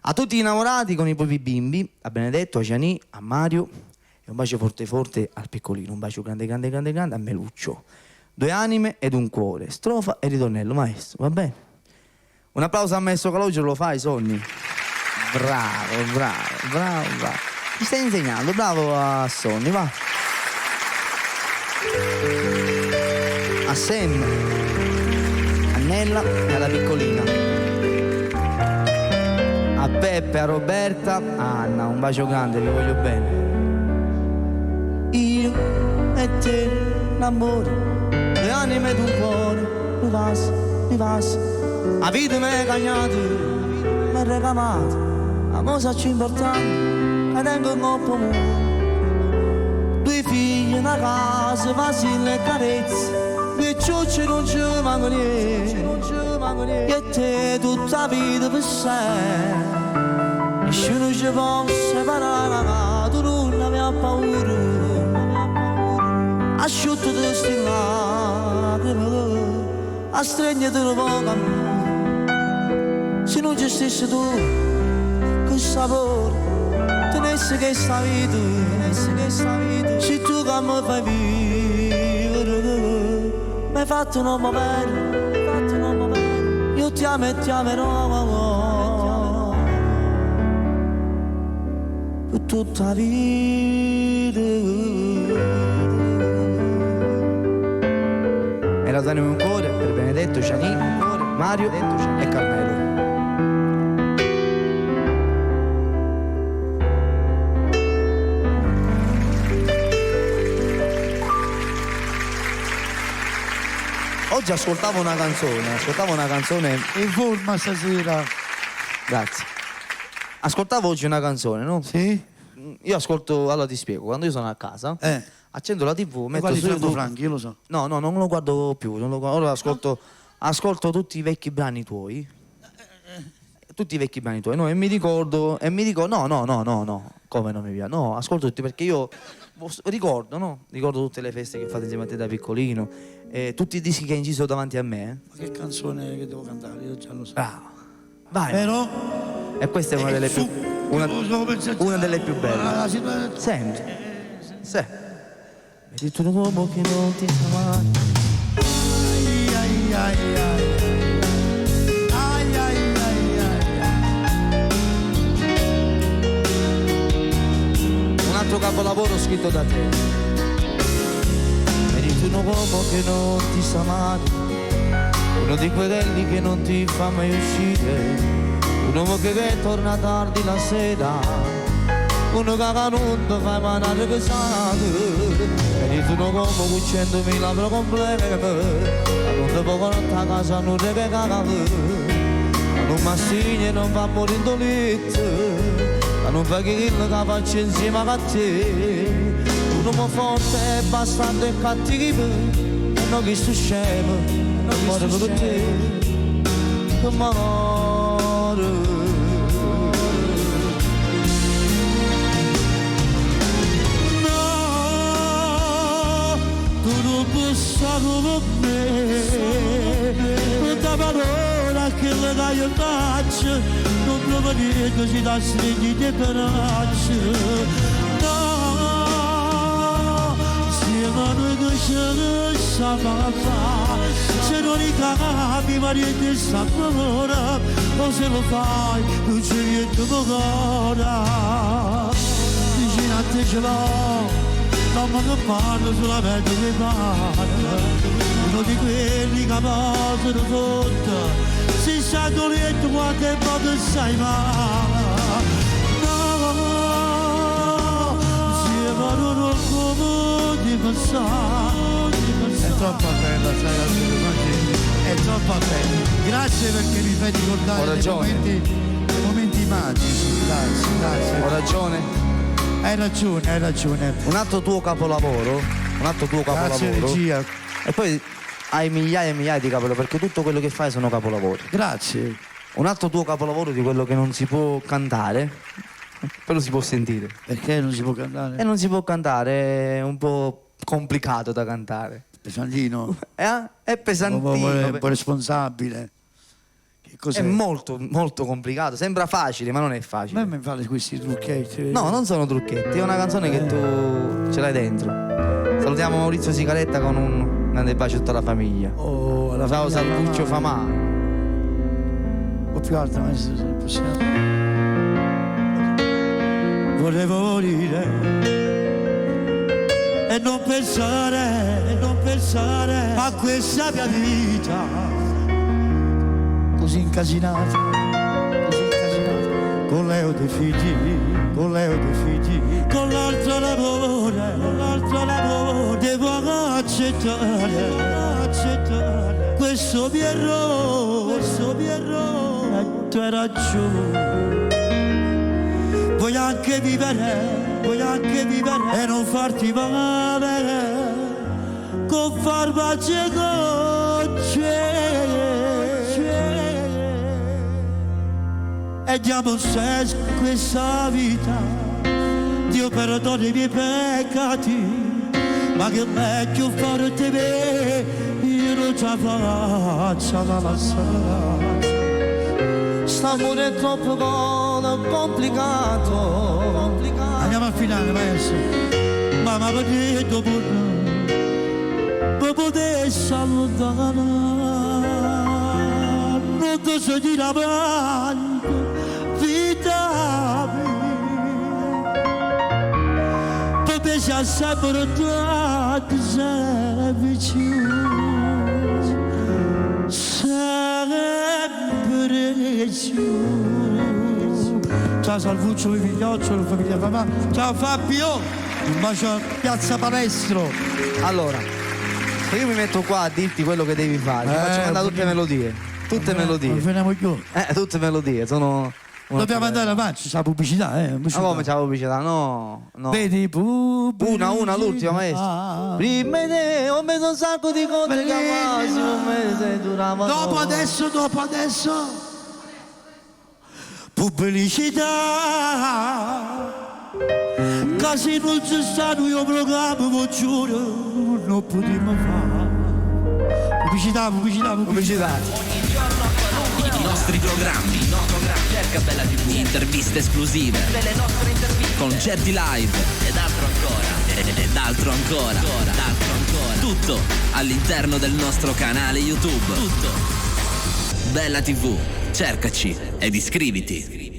G: A tutti gli innamorati con i propri bimbi, a Benedetto, a Gianni, a Mario e un bacio forte al piccolino, un bacio grande a Meluccio. Due anime ed un cuore, strofa e ritornello, maestro, va bene? Un applauso a Maestro Calogero, lo fai, Sonny? Bravo. Mi stai insegnando, bravo a Sonny, va. A Sam, a Nella e alla piccolina. A Peppe, a Roberta, a Anna, un bacio grande, vi voglio bene. Io e te, l'amore, le anime ed un cuore, mi vas. La vita mi è cagnata, mi è reclamata, la cosa ci importante, e tengo un coppo muore. Due figli, una casa, vasile e carezze, due ciucci non ci manco niente. Io e te tutta la vita per sempre. Nessuno ci può separare, tu non mi ha paura. Asciutto di sti lacrime, a stregnete un po' a me. Se non ci stessi tu, che sapore, tenessi che sta vita. Se tu che mi fai vivere, mi hai fatto un uomo bene. Io ti amo e ti amerò per tutta la vita. E la danno un cuore per Benedetto, Gianni, Mario e Carmelo. Oggi ascoltavo una canzone.
B: In forma stasera.
G: Grazie. Ascoltavo oggi una canzone, no?
B: Sì?
G: Io ascolto, allora ti spiego, quando io sono a casa, accendo la TV, metto
B: Guardi
G: su
B: Franco
G: YouTube.
B: Franchi, io lo so.
G: No, non lo guardo più, ora ascolto tutti i vecchi brani tuoi. Tutti i vecchi brani tuoi, no? E mi ricordo, no, come non mi piace? No, ascolto tutti perché io ricordo, no? Ricordo tutte le feste che fate insieme a te da piccolino, tutti i dischi che hai inciso davanti a me.
B: Ma che canzone che devo cantare? Io già lo so.
G: Bravo. Vai.
B: Però
G: E questa è una delle più belle. Senti. Sì. Vedi tu un uomo che non ti sa mai. Un altro capolavoro scritto da te. Vedi tu un uomo che non ti sa mai, uno di quelli che non ti fa mai uscire, un uomo che torna tardi la sera, uno che non ti fa manare pesante. Vedi tu un uomo con 100.000 problemi, non ti può portare a casa, non ti cagare, non mastiglia e non va morire in dolizzo, non fa che faccia insieme a te. Un uomo forte e bastante cattivo, e non che sto scemo, non muore per te, che muore.
E: non posso come me, non da parola che le dai in faccia, non provo niente si dà stretti di braccia. Ma noi che ce sappiamo se non li capi ma niente sta ancora o se lo fai non c'è niente ancora vicino a te ce l'ho non mi che parlo solamente che parla uno di quelli che possono sotto si sa dolente quanto è poco sai male no siamo non come
B: è troppo bella, sai, è troppo bella. Grazie perché mi fai ricordare dei momenti magici. Grazie.
G: Ho ragione.
B: Hai ragione.
G: Un altro tuo capolavoro.
B: Grazie regia.
G: E poi hai migliaia e migliaia di capolavori, perché tutto quello che fai sono capolavori.
B: Grazie.
G: Un altro tuo capolavoro di quello che non si può cantare, però si può sentire.
B: Perché non si può cantare?
G: E non si può cantare, è un po' complicato da cantare.
B: Pesantino.
G: È pesantino.
B: Un po' responsabile. Che cos'è?
G: È molto, molto complicato. Sembra facile, ma non è facile.
B: Ma mi fate questi trucchetti?
G: No, non sono trucchetti, è una canzone che tu ce l'hai dentro. Salutiamo Maurizio Sigaretta con un grande bacio a tutta la famiglia.
B: Oh,
G: ciao Salvuccio Famà.
B: Un po' più alta, maestro, se possiamo. Volevo morire e non pensare a questa mia vita così incasinata, con Leo dei figli, con l'altro lavoro, devo accettare questo mio errore, e tu hai ragione. Voglio anche vivere e non farti male con farmacie gocce e diamo un senso a questa vita. Dio perdona i miei peccati, ma che meglio fare te me, io non ce la faccio da lasciare. St'amore è troppo complicato. Andiamo al finale, maestro. Mamma mi ha detto mi potessi allontanare, non ti so dire avanti, vita mia. Potessi sempre tanto sempre vicino, sempre vicino. Ciao Salvuccio, figlioccio, famiglia Famà. Ciao Fabio, un bacio a Piazza Palestro.
G: Allora, se io mi metto qua a dirti quello che devi fare, ti faccio cantare tutte melodie. Tutte melodie, sono...
B: Dobbiamo andare avanti, c'è la pubblicità,
G: Ma come c'è la pubblicità? No.
B: Vedi pubblicità.
G: Una, l'ultima, maestro. Prima di te ho messo un sacco di cose che un mese durava.
B: Dopo adesso. Pubblicità. Casi non c'è stato io programma, vi giuro, non potremmo fare. Pubblicità.
I: I nostri programmi, cerca Bella TV, interviste esclusive, delle nostre interviste, concerti live ed altro ancora. Tutto all'interno del nostro canale YouTube. Tutto. Bella TV, cercaci ed iscriviti.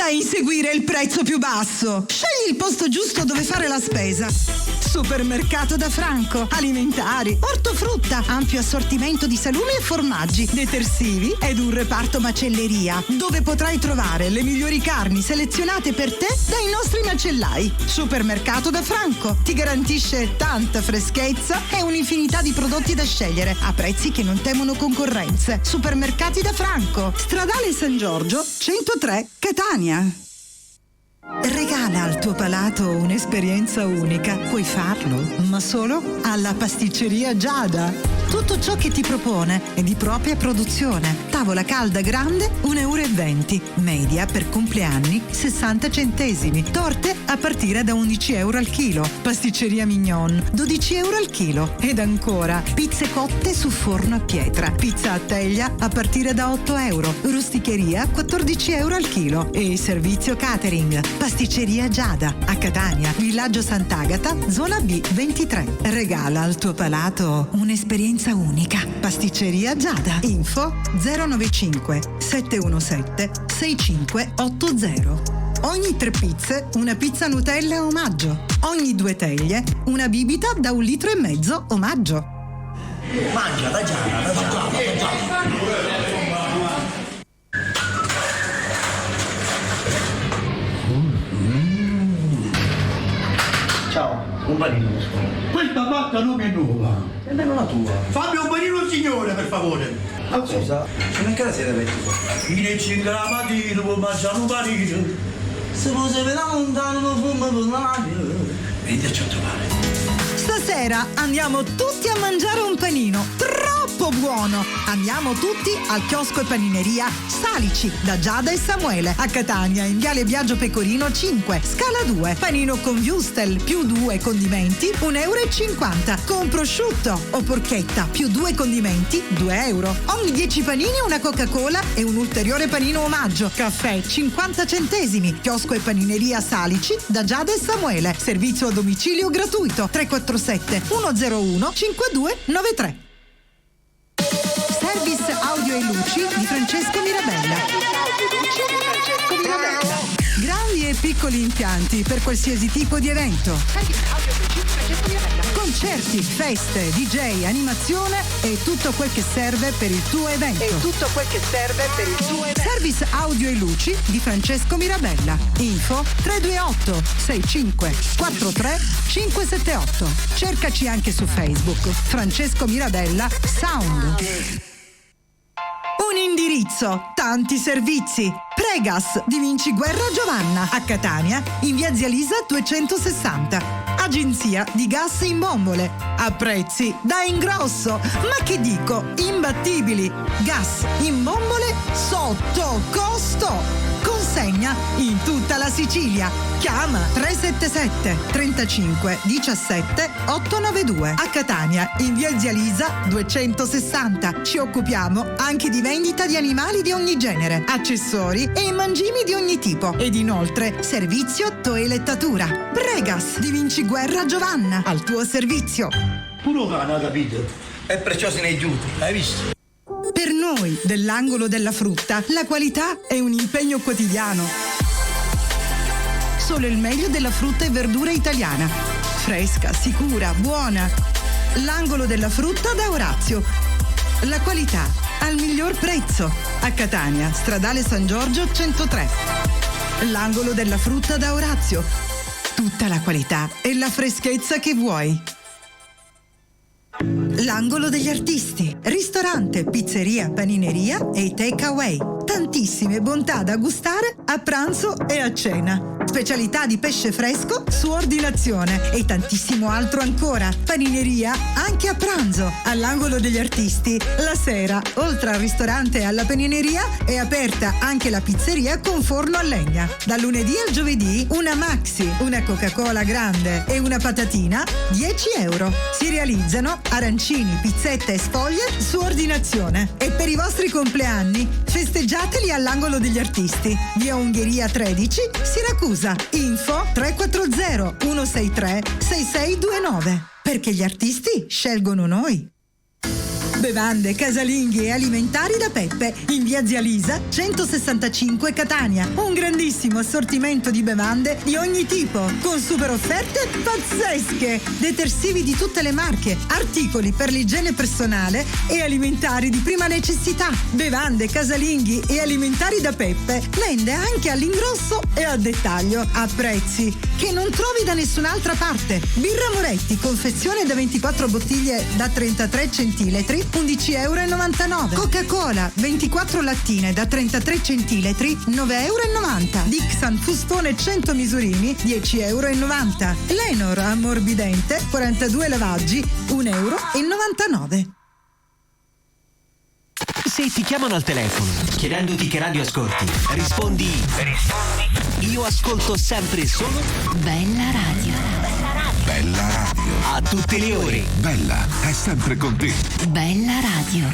A: Inseguire il prezzo più basso. Scegli il posto giusto dove fare la spesa. Supermercato da Franco. Alimentari, ortofrutta, ampio assortimento di salumi e formaggi, detersivi ed un reparto macelleria, dove potrai trovare le migliori carni selezionate per te dai nostri macellai. Supermercato da Franco ti garantisce tanta freschezza e un'infinità di prodotti da scegliere a prezzi che non temono concorrenze. Supermercati da Franco. Stradale San Giorgio 103 Catania. Regala al tuo palato un'esperienza unica. Puoi farlo, ma solo alla Pasticceria Giada. Tutto ciò che ti propone è di propria produzione. Tavola calda grande, 1,20 €. Media per compleanni, 60 centesimi. Torte a partire da 11 € al chilo. Pasticceria Mignon, 12 € al chilo. Ed ancora, pizze cotte su forno a pietra. Pizza a teglia a partire da 8 €. Rusticheria, 14 € al chilo. E servizio catering. Pasticceria Giada, a Catania, Villaggio Sant'Agata, zona B 23. Regala al tuo palato un'esperienza unica. Pasticceria Giada. Info 095 717 6580. Ogni 3 pizze, una pizza Nutella omaggio. Ogni 2 teglie, una bibita da 1,5 litri omaggio.
C: Mangia, da già.
G: Ciao, un panino.
C: Questa pasta non è nuova.
G: E nemmeno la tua.
C: Fammi un panino signore, per favore.
G: Ma scusa, sono in casa siete aperti qua?
C: Fine 5 la mattina, può mangiare un panino.
H: Se fosse per la montagna, non fumo per l'aria.
C: Veniteci a trovare.
A: Stasera andiamo tutti a mangiare un panino. Troppo buono! Andiamo tutti al chiosco e panineria Salici da Giada e Samuele a Catania in Viale Biagio Pecorino 5, scala 2. Panino con wurstel più 2 condimenti 1,50 €. Con prosciutto o porchetta più 2 condimenti 2 €. Ogni 10 panini una Coca-Cola e un ulteriore panino omaggio. Caffè 50 centesimi. Chiosco e panineria Salici da Giada e Samuele. Servizio a domicilio gratuito 347 101 5293. Service audio e luci di Francesco Mirabella. Grandi e piccoli impianti per qualsiasi tipo di evento. Concerti, feste, DJ, animazione e tutto quel che serve per il tuo evento. Service audio e luci di Francesco Mirabella. Info 328 65 43 578. Cercaci anche su Facebook. Francesco Mirabella Sound. Un indirizzo, tanti servizi. Pregas di Vinciguerra Giovanna a Catania in via Zia Lisa 260. Agenzia di gas in bombole a prezzi da ingrosso, ma che dico, imbattibili. Gas in bombole sotto costo. Consegna in tutta la Sicilia. Chiama 377 35 17 892 a Catania in via Zia Lisa 260. Ci occupiamo anche di vendita di animali di ogni genere, accessori e mangimi di ogni tipo ed inoltre servizio toelettatura. Pregas di Vinciguerra Giovanna al tuo servizio.
C: Tu non hai capito?
G: È prezioso nei giuti, hai visto?
A: Per noi dell'angolo della frutta la qualità è un impegno quotidiano. Solo il meglio della frutta e verdura italiana. Fresca, sicura, buona. L'angolo della frutta da Orazio. La qualità al miglior prezzo. A Catania, Stradale San Giorgio 103. L'angolo della frutta da Orazio. Tutta la qualità e la freschezza che vuoi. L'angolo degli artisti. Ristorante, pizzeria, panineria e takeaway. Tantissime bontà da gustare a pranzo e a cena. Specialità di pesce fresco su ordinazione e tantissimo altro ancora. Panineria anche a pranzo. All'angolo degli artisti, la sera, oltre al ristorante e alla panineria, è aperta anche la pizzeria con forno a legna. Dal lunedì al giovedì, una maxi, una Coca-Cola grande e una patatina, 10 €. Si realizzano arancini, pizzette e sfoglie su ordinazione. E per i vostri compleanni, festeggiateli all'angolo degli artisti. Via Ungheria 13, Siracusa. Info 340 163 6629. Perché gli artisti scelgono noi. Bevande, casalinghi e alimentari da Peppe in via Zia Lisa 165 Catania. Un grandissimo assortimento di bevande di ogni tipo con super offerte pazzesche. Detersivi di tutte le marche, articoli per l'igiene personale e alimentari di prima necessità. Bevande, casalinghi e alimentari da Peppe vende anche all'ingrosso e al dettaglio a prezzi che non trovi da nessun'altra parte. Birra Moretti, confezione da 24 bottiglie da 33 centilitri €11,99. Coca-Cola 24 lattine da 33 centilitri, €9,90. Dixan fustone 100 misurini, €10,90. Lenor ammorbidente 42 lavaggi, €1,99.
J: Se ti chiamano al telefono chiedendoti che radio ascolti, rispondi io ascolto sempre e solo
K: Bella Radio.
L: Bella Radio.
J: A tutte le ore.
L: Bella è sempre con te.
K: Bella Radio.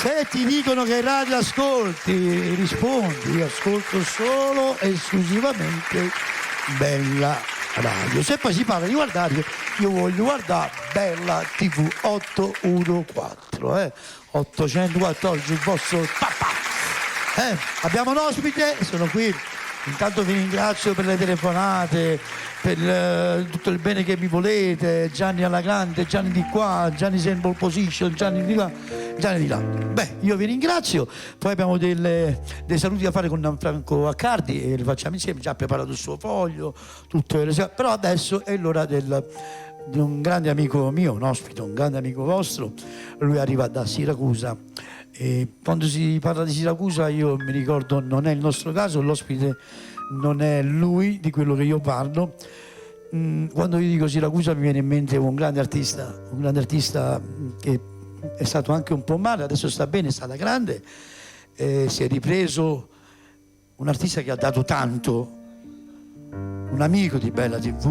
B: Se ti dicono che radio ascolti, rispondi, io ascolto solo e esclusivamente Bella Radio. Se poi si parla di guardare, io voglio guardare Bella TV 814, 814 il vostro papà. Abbiamo un ospite, sono qui. Intanto vi ringrazio per le telefonate, per tutto il bene che mi volete. Gianni alla grande, Gianni di qua, Gianni sei in pole position, Gianni di là, Gianni di là. Beh, io vi ringrazio. Poi abbiamo dei saluti da fare con Franco Accardi e li facciamo insieme. Già ha preparato il suo foglio, tutte le cose. Però adesso è l'ora di un grande amico mio, un ospite, un grande amico vostro. Lui arriva da Siracusa. E quando si parla di Siracusa io mi ricordo, non è il nostro caso, l'ospite non è lui di quello che io parlo. Quando io dico Siracusa mi viene in mente un grande artista che è stato anche un po' male, adesso sta bene, sta da grande, si è ripreso, un artista che ha dato tanto, un amico di Bella TV,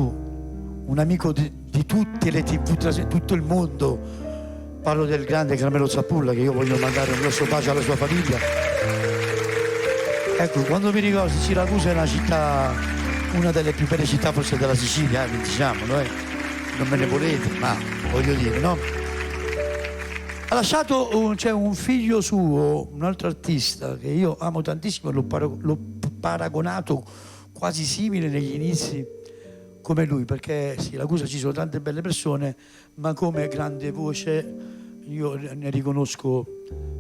B: un amico di tutte le TV, tutto il mondo. Parlo del grande Carmelo Zappulla, che io voglio mandare un grosso bacio alla sua famiglia. Ecco, quando mi ricordo, Siracusa è una città, una delle più belle città forse della Sicilia, diciamolo, non me ne volete, ma voglio dire, no? Ha lasciato c'è un figlio suo, un altro artista che io amo tantissimo, l'ho paragonato quasi simile negli inizi come lui, perché Siracusa ci sono tante belle persone, ma come grande voce io ne riconosco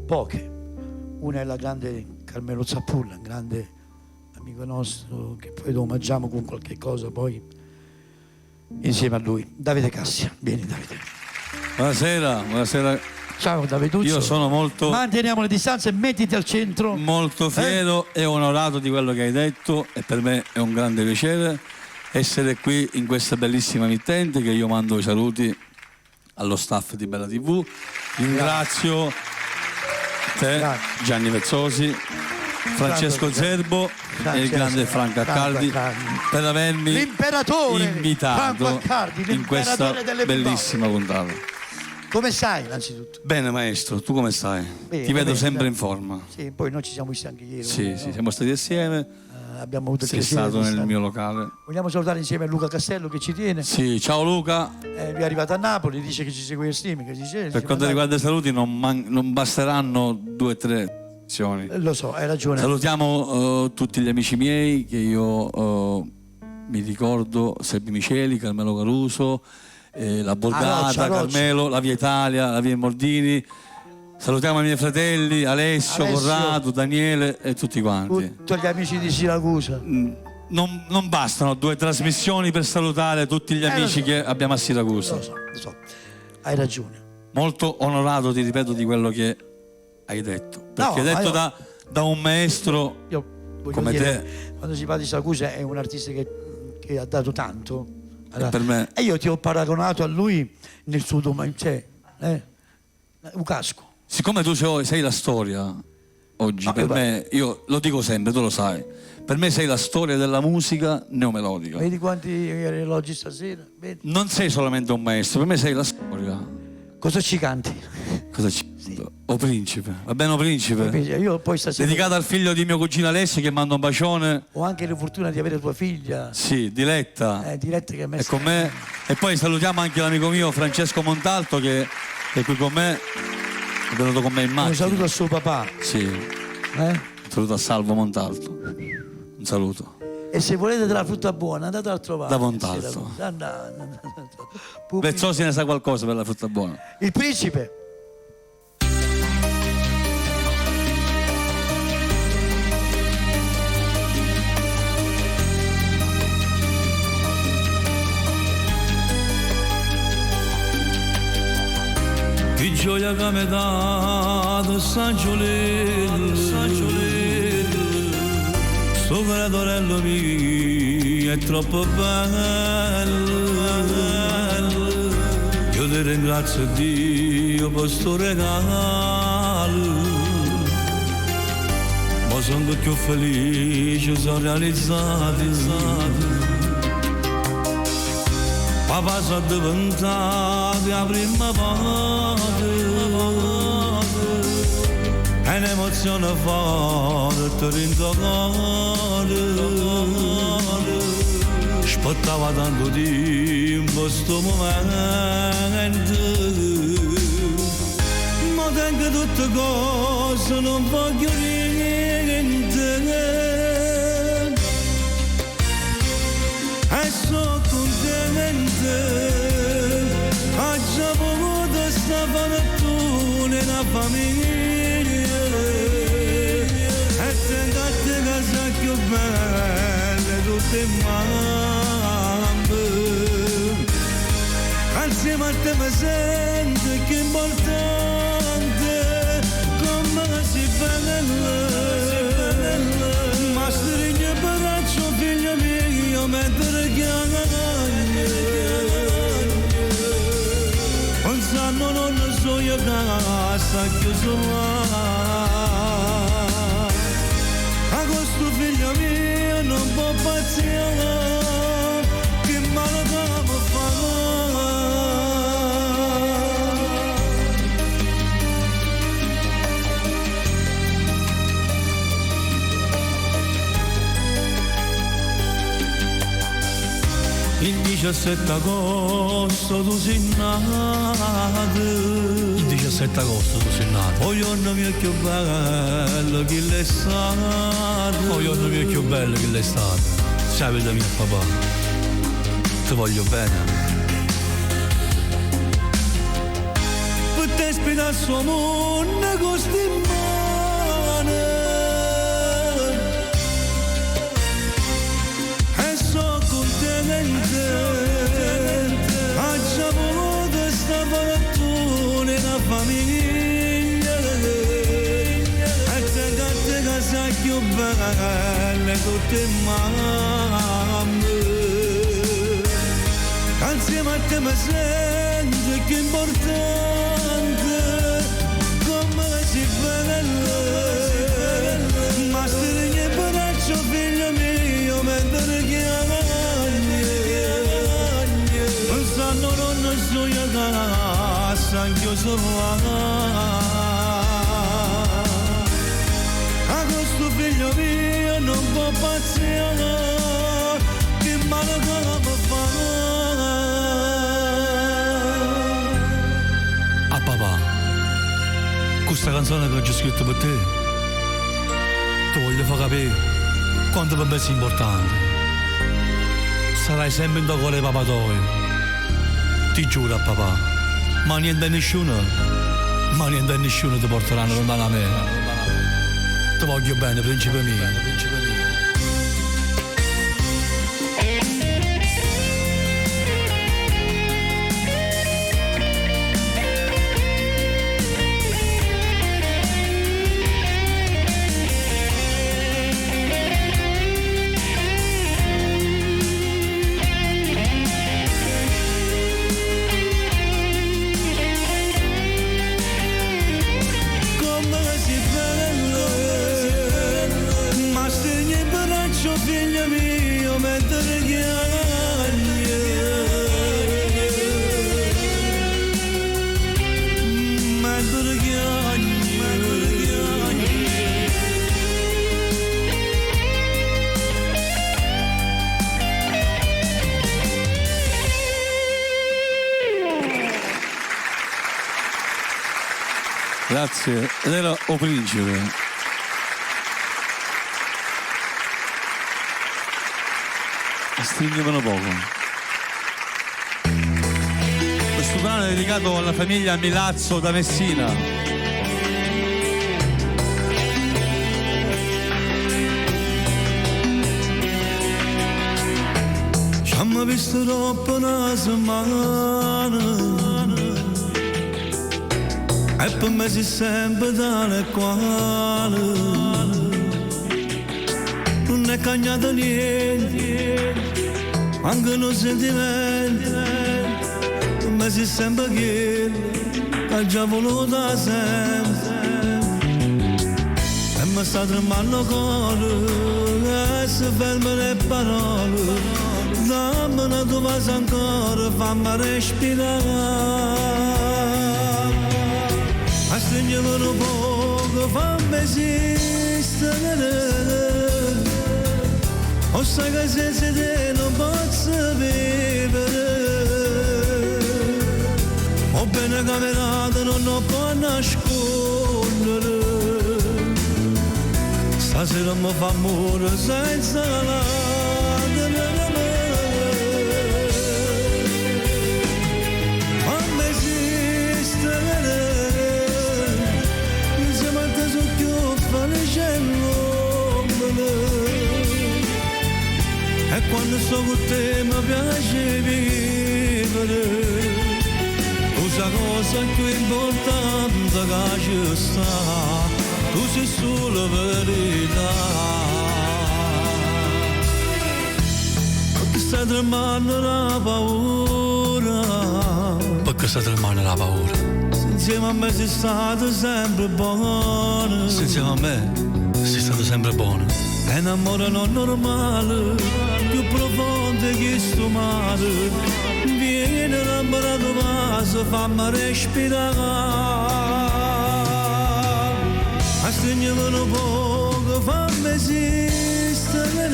B: poche. Una è la grande Carmelo Zappulla, un grande amico nostro che poi lo omaggiamo con qualche cosa poi insieme a lui. Davide Cassia, vieni Davide.
M: Buonasera.
B: Ciao Daviduccio.
M: Io sono molto...
B: Manteniamo le distanze e mettiti al centro.
M: Molto fiero e onorato di quello che hai detto e per me è un grande piacere essere qui in questa bellissima mittente, che io mando i saluti allo staff di Bella TV. Ringrazio te, Gianni Vezzosi, Francesco Zerbo e il grande Franco Accardi per avermi invitato in questa bellissima puntata.
B: Come stai innanzitutto?
M: Bene maestro, tu come stai? Ti vedo sempre in forma.
B: Sì, poi noi ci siamo visti anche ieri.
M: Sì, siamo stati assieme.
B: Abbiamo avuto il
M: Sei stato nel mio locale.
B: Vogliamo salutare insieme a Luca Castello che ci tiene.
M: Sì, ciao Luca.
B: Lui è arrivato a Napoli, dice che ci segue il streaming.
M: Per quanto riguarda i saluti non basteranno 2 o 3 azioni.
B: Lo so, hai ragione.
M: Salutiamo tutti gli amici miei che io mi ricordo, Serbi Miceli, Carmelo Caruso, la Borgata, Carmelo, la Via Italia, la Via Mordini. Salutiamo i miei fratelli, Alessio, Corrado, Daniele e tutti quanti.
B: Tutti gli amici di Siracusa.
M: Non bastano 2 trasmissioni per salutare tutti gli amici che abbiamo a Siracusa.
B: Lo so, hai ragione.
M: Molto onorato, ti ripeto, di quello che hai detto. Perché hai detto da un maestro come
B: dire,
M: te.
B: Quando si parla di Siracusa è un artista che ha dato tanto.
M: Allora, per me.
B: E io ti ho paragonato a lui nel suo un casco.
M: Siccome tu sei la storia oggi, per me, io lo dico sempre, tu lo sai, per me sei la storia della musica neomelodica.
B: Vedi quanti elogi stasera? Vedi?
M: Non sei solamente un maestro, per me sei la storia.
B: Cosa ci canti?
M: Cosa ci canti? O Principe, va bene O Principe?
B: Io poi stasera...
M: Dedicata al figlio di mio cugino Alessio che manda un bacione.
B: Ho anche la fortuna di avere tua figlia.
M: Sì, Diletta.
B: Diletta che
M: è con me. E poi salutiamo anche l'amico mio Francesco Montalto che è qui con me. È venuto con me in macchina.
B: Un saluto a suo papà.
M: Sì. Un saluto a Salvo Montalto. Un saluto.
B: E se volete della frutta buona andate a trovare.
M: Da Montalto. Vezzosi ne sa qualcosa per la frutta buona.
B: Il Principe.
E: di gioia che mi dà San Giolello, sto creatorello mio è troppo bello, io ti ringrazio Dio per sto regalo. Ma sono più felice, sono realizzati. Papà sono diventati la prima volta. È un'emozione forte dentro il cuore. Aspettava tanto tempo sto momento. Ma tengo tutte cose, non voglio niente. E sono contenta, ho già voluto sta fortuna nella famiglia. E tengo a te casa più belle tutte mamme. Insieme a te mi sento che è importante, come si bella. Ma stringe il braccio figlio mio mentre chiama. Un sanno non so io casa chiuso là. A questo figlio mio non può paziare, che male devo fare. Il 17 agosto tu sei nato. Il 17 agosto tu sei nato. O giorno mio più bello che l'è stato. O giorno mio più bello che l'è stato. Sai vita mia papà, ti voglio bene. Per te spita il suo mondo costi in mano. E so contenta, ha già voluto sta fortuna nella famiglia. E te casa più belle tutte mamme. Insieme a te mi sento che è importante, come si bella. Ma stringe il braccio figlio mio mentre chiami. Non sanno non so io casa chiuso là. A questo figlio mio non può paziare, che male come fa. Ah papà, questa canzone che ho scritto per te, ti voglio far capire quanto per me sia importante. Sarai sempre in tuo cuore papà tuo, ti giuro papà, ma niente a nessuno ti porteranno lontano da me. Ti voglio bene, principe mio.
M: Grazie, ed era O Principe. Stringevano poco. Questo brano è dedicato alla famiglia Milazzo da Messina.
E: Ci hanno visto troppo una settimana e per me si sempre tale quale, non è cambiato niente, anche non sentimenti, per me si sempre quello che già voluto sempre. E mi sta tremando il cuore, e si ferma le parole. Dammi una tua voce ancora, fammi respirare. A stringere un poco, fammi esistere. O sai che senza te non posso vivere. O bene camminato non lo può nascondere. Stasera mi fa amore senza lacrime. E quando sto con te mi piace vivere, usa cosa più importante che ci sta, tu sei solo verità. Perché sta tremando la paura,
M: perché sta tremando la paura.
E: Se insieme a me sei stato sempre buono,
M: Se insieme a me sei stato sempre buono.
E: È un amore non normale, più profondo che sto mare. Vieni innamorato vaso, fammi respirare. A stringere un poco, fammi esistere.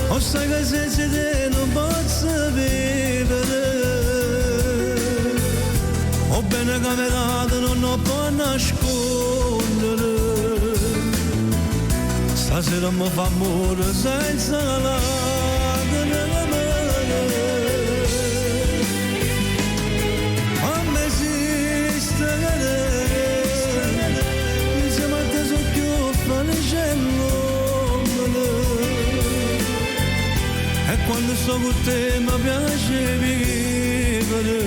E: O sai che senza te non posso vivere. O bene camminato non lo può nascondere. Stasera mi fa amore senza lacrime. Fammi esistere. Insieme a te sono più felice l'uomo. E quando sto con te mi piace vivere.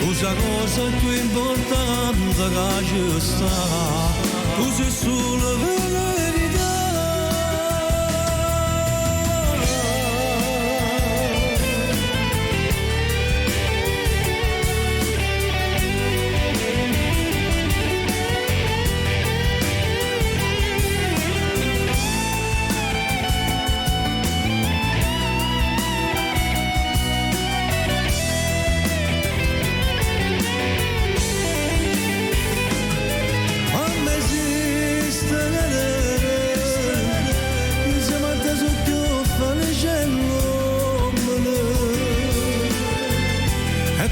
E: Usa cosa più importante che ci sta. Tu sei solo verità.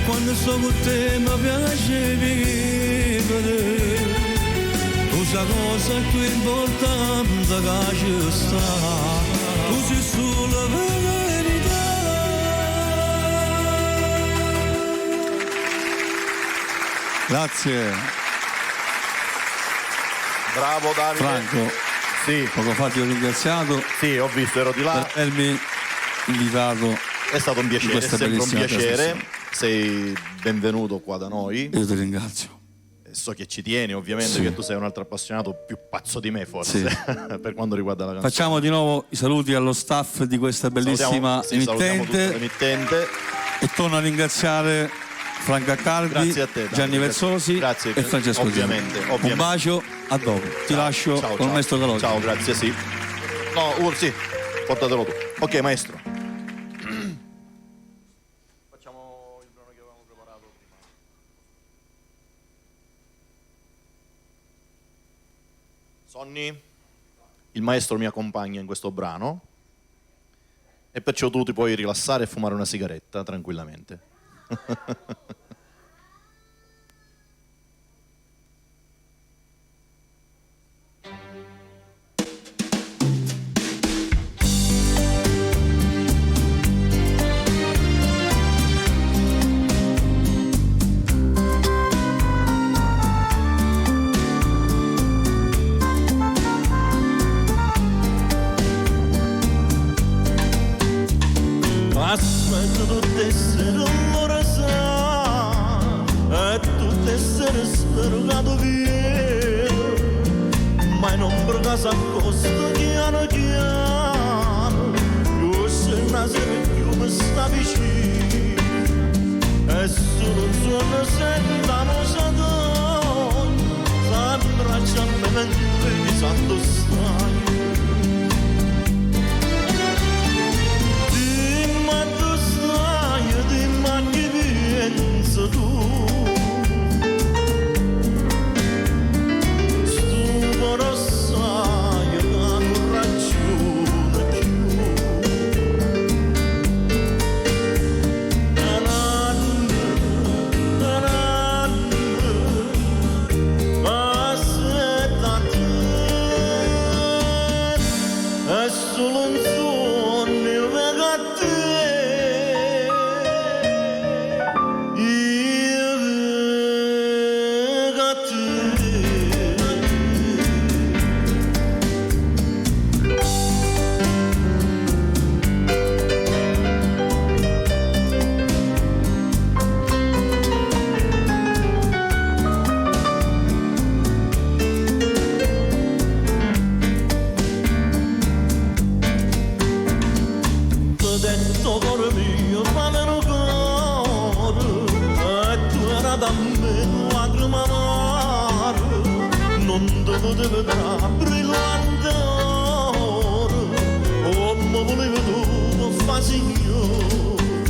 E: Quando sto con te mi piace vivere, usa cosa più importante che ci sta, tu sei solo verità.
M: Grazie.
F: Bravo Davide.
M: Franco.
F: Sì.
M: Poco fa ti ho ringraziato.
F: Sì, ho visto, ero di là.
M: Per avermi invitato.
F: È stato un piacere, è sempre un piacere. Sei benvenuto qua da noi.
M: Io ti ringrazio.
F: So che ci tieni, ovviamente,
M: sì.
F: Che tu sei un altro appassionato più pazzo di me, forse,
M: sì.
F: Per quando riguarda la canzone.
M: Facciamo di nuovo i saluti allo staff di questa bellissima
F: emittente.
M: E torno a ringraziare Franco Accardi,
F: grazie a te,
M: Gianni Versosi e Francesco
F: ovviamente.
M: Un bacio, a dopo. Ti lascio con il maestro Calogero.
F: Ciao, grazie, sì. No, sì, portatelo tu. Ok, maestro. Facciamo il brano che avevamo preparato prima. Sonny, il maestro mi accompagna in questo brano e perciò tu ti puoi rilassare e fumare una sigaretta tranquillamente.
E: Aspetta tutte essere un sa
D: essere spergato via, ma non per casa costa chiaro chiaro, io se una sera più mi sta vicino, e solo un suono sentiamo sotto, s'abbracciando mentre mi santo stai. Dimma tu stai, dimma che pensi tu, stuporo sai che non ragione più. È solo un sogno per a te, io per a te. Detto cuore mio, povero cuore, e tu era da me lacrima amara, non te potevo dare brillante oro, come volevo tu fa signore,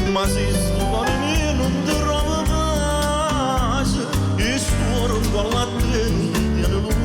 D: ma se sto cuore mio non ti trova pace, e sto cuore con la tenda di luce.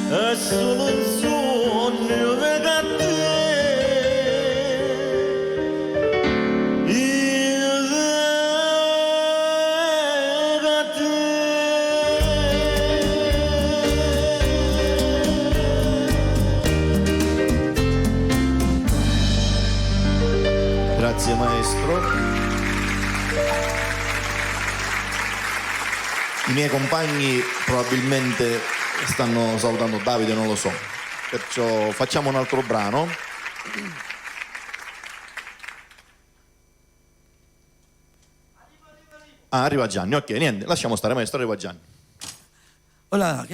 D: È solo un sogno per a te, io per a te.
F: Grazie maestro. I miei compagni probabilmente stanno salutando Davide, non lo so. Perciò facciamo un altro brano. Ah, arriva Gianni, ok, niente, lasciamo stare maestro, arriva Gianni.
B: Ora,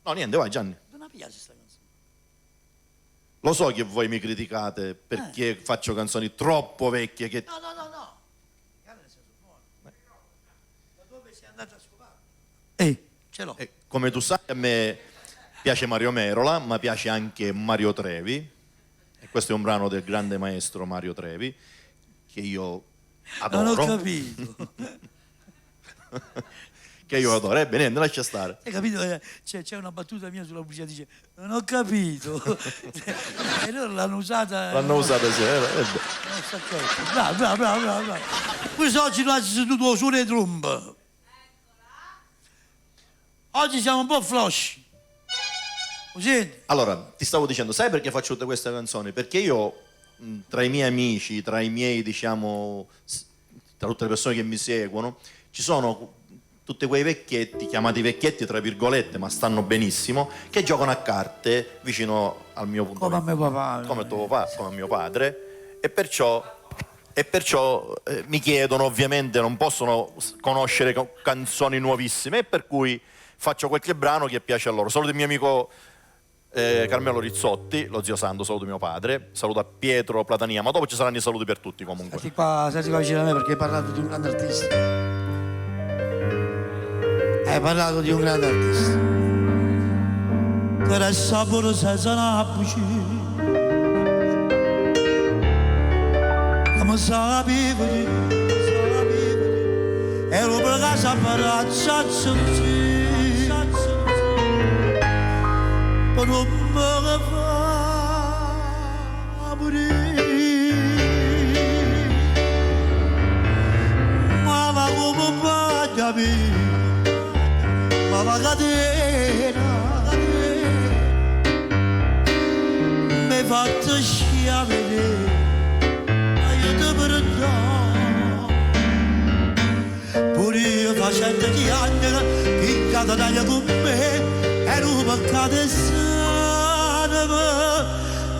F: No, niente, vai Gianni.
B: non piace questa canzone.
F: Lo so che voi mi criticate perché faccio canzoni troppo vecchie che...
B: No. Da dove sei andato a scopare? Ce l'ho.
F: Come tu sai, a me piace Mario Merola, ma piace anche Mario Trevi. E questo è un brano del grande maestro Mario Trevi, che io adoro.
B: Non ho capito.
F: Che io adoro. Ebbene, niente, lascia stare.
B: Hai capito? C'è una battuta mia sulla pubblicità, dice non ho capito. E loro l'hanno usata.
F: L'hanno usata, sì.
B: Bravo. Questo oggi tu hai seduto su le trombe. Oggi siamo un po' flosci. Così?
F: Allora, ti stavo dicendo, sai perché faccio tutte queste canzoni? Perché io, tra i miei amici, tra i miei, diciamo, tra tutte le persone che mi seguono, ci sono tutti quei vecchietti, chiamati vecchietti tra virgolette, ma stanno benissimo, che giocano a carte vicino al mio punto
B: come a mio papà.
F: Come tuo papà, come a mio padre, e perciò mi chiedono, ovviamente non possono conoscere canzoni nuovissime, e per cui faccio qualche brano che piace a loro. Saluto il mio amico Carmelo Rizzotti, lo zio Sando, saluto mio padre, saluto a Pietro Platania, ma dopo ci saranno i saluti per tutti comunque.
B: Senti qua vicino a me perché hai parlato di un grande artista. Hai parlato di un grande artista. Che era il sapore senza nabuci. Come sapevi, ero per casa per acciacciarsi. Per non me fa morire. Ma la
E: gente chiacchiera che cada taglia con me è un peccato e sangue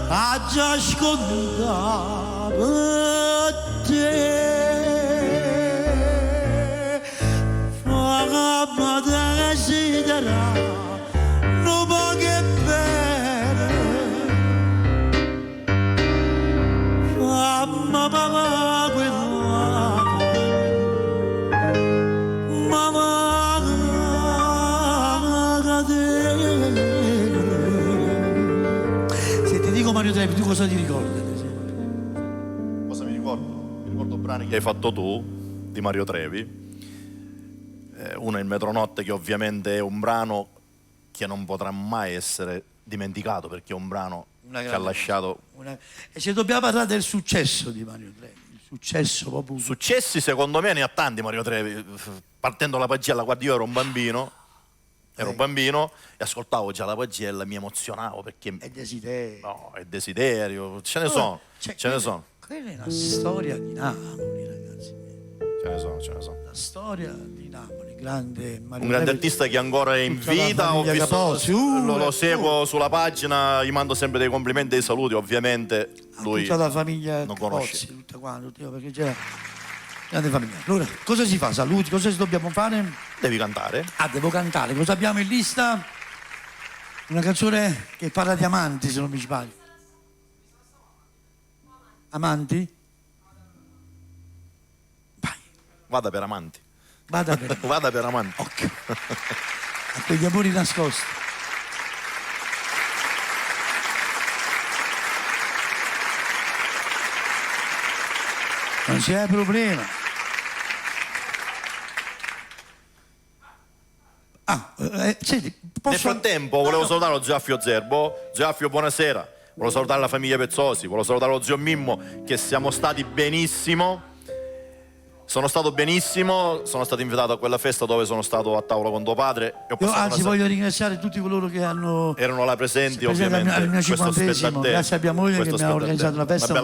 E: ha già scontato te fammi desiderare non può che bene fammi mamma quella mamma
B: se ti dico Mario Trevi, tu cosa ti ricordi?
F: Cosa mi ricordo? Mi ricordo brani che hai fatto tu di Mario Trevi. Uno è il Metronotte, che ovviamente è un brano che non potrà mai essere dimenticato, perché è un brano che ha lasciato...
B: E se dobbiamo parlare del successo di Mario Trevi, il successo proprio...
F: Successi secondo me ne ha tanti Mario Trevi, partendo dalla pagella, guarda, io ero un bambino e ascoltavo già la pagella, mi emozionavo perché...
B: È desiderio.
F: No, è desiderio, ce ne sono, ce ne sono.
B: Quella è una storia di Napoli, ragazzi.
F: Ce ne sono.
B: La storia di Napoli, grande Mario
F: Un grande
B: Trevi,
F: artista che ancora è in
B: tutta la
F: vita,
B: famiglia Capozzi,
F: lo seguo sulla pagina, gli mando sempre dei complimenti e dei saluti, ovviamente lui
B: tutta la famiglia
F: non
B: Capozzi,
F: conosce.
B: tutta quanto, perché c'è grande famiglia. Allora, cosa si fa? Saluti, cosa dobbiamo fare?
F: Devi cantare.
B: Ah, devo cantare. Cosa abbiamo in lista? Una canzone che parla di amanti, se non mi sbaglio. Amanti?
F: Vada per amanti.
B: Vada per
F: amanti.
B: Occhio. A quegli amori nascosti. Non c'è problema. Senti,
F: Nel frattempo volevo salutare lo Giaffio Zerbo. Giaffio, buonasera. Volevo salutare la famiglia Pezzosi, volevo salutare lo zio Mimmo, che siamo stati benissimo. Sono stato benissimo, sono stato invitato a quella festa dove sono stato a tavola con tuo padre. E ho
B: Io
F: passato
B: anzi
F: una
B: voglio ringraziare tutti coloro che erano
F: là presenti,
B: al
F: ovviamente.
B: mio
F: Questo spetta a
B: 50esimo,
F: te.
B: grazie a mia moglie che mi ha organizzato una festa.
F: Una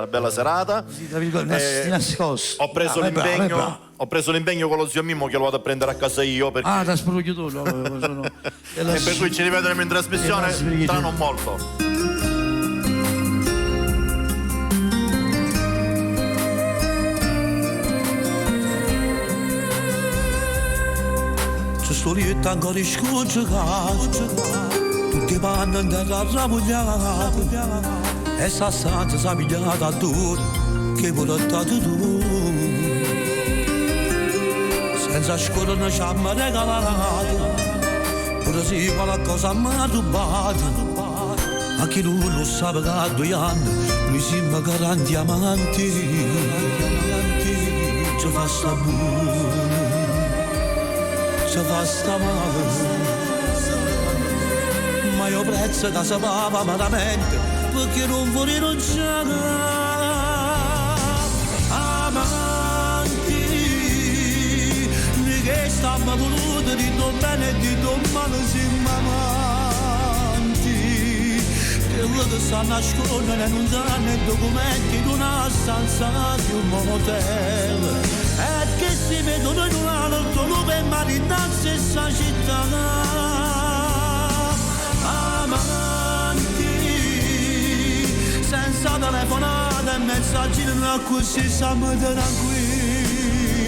F: bella serata.
B: Così, tra virgolette, di nascosto.
F: Ho preso ho preso l'impegno con lo zio Mimmo che lo vado a prendere a casa io. Perché...
B: Ah, da sprugliatore.
F: E per cui ci rivedremo in trasmissione tra non molto.
E: Storietta ancora scocciata, tutti vanno in terra ramugliata, e sta stanza si è pigliata a duro, che portato tu. Senza scuola non ci hanno regalato, pure se qualcosa mi ha rubato, a chi lui lo sa che a 2 anni, noi siamo grandi amanti, ci fa sta buona. Se fa sta male, ma io prezzo che si va veramente, perché non vuole rinunciare. Amanti, noi che stiamo voluti di tuo bene e di tuo male siamo amanti, quello che sta nascondendo non danno i documenti in una stanza di un motel. E che si vedono in un altro luogo e mari da stessa città. Amanti, senza telefonate e messaggi non così siamo tranquilli.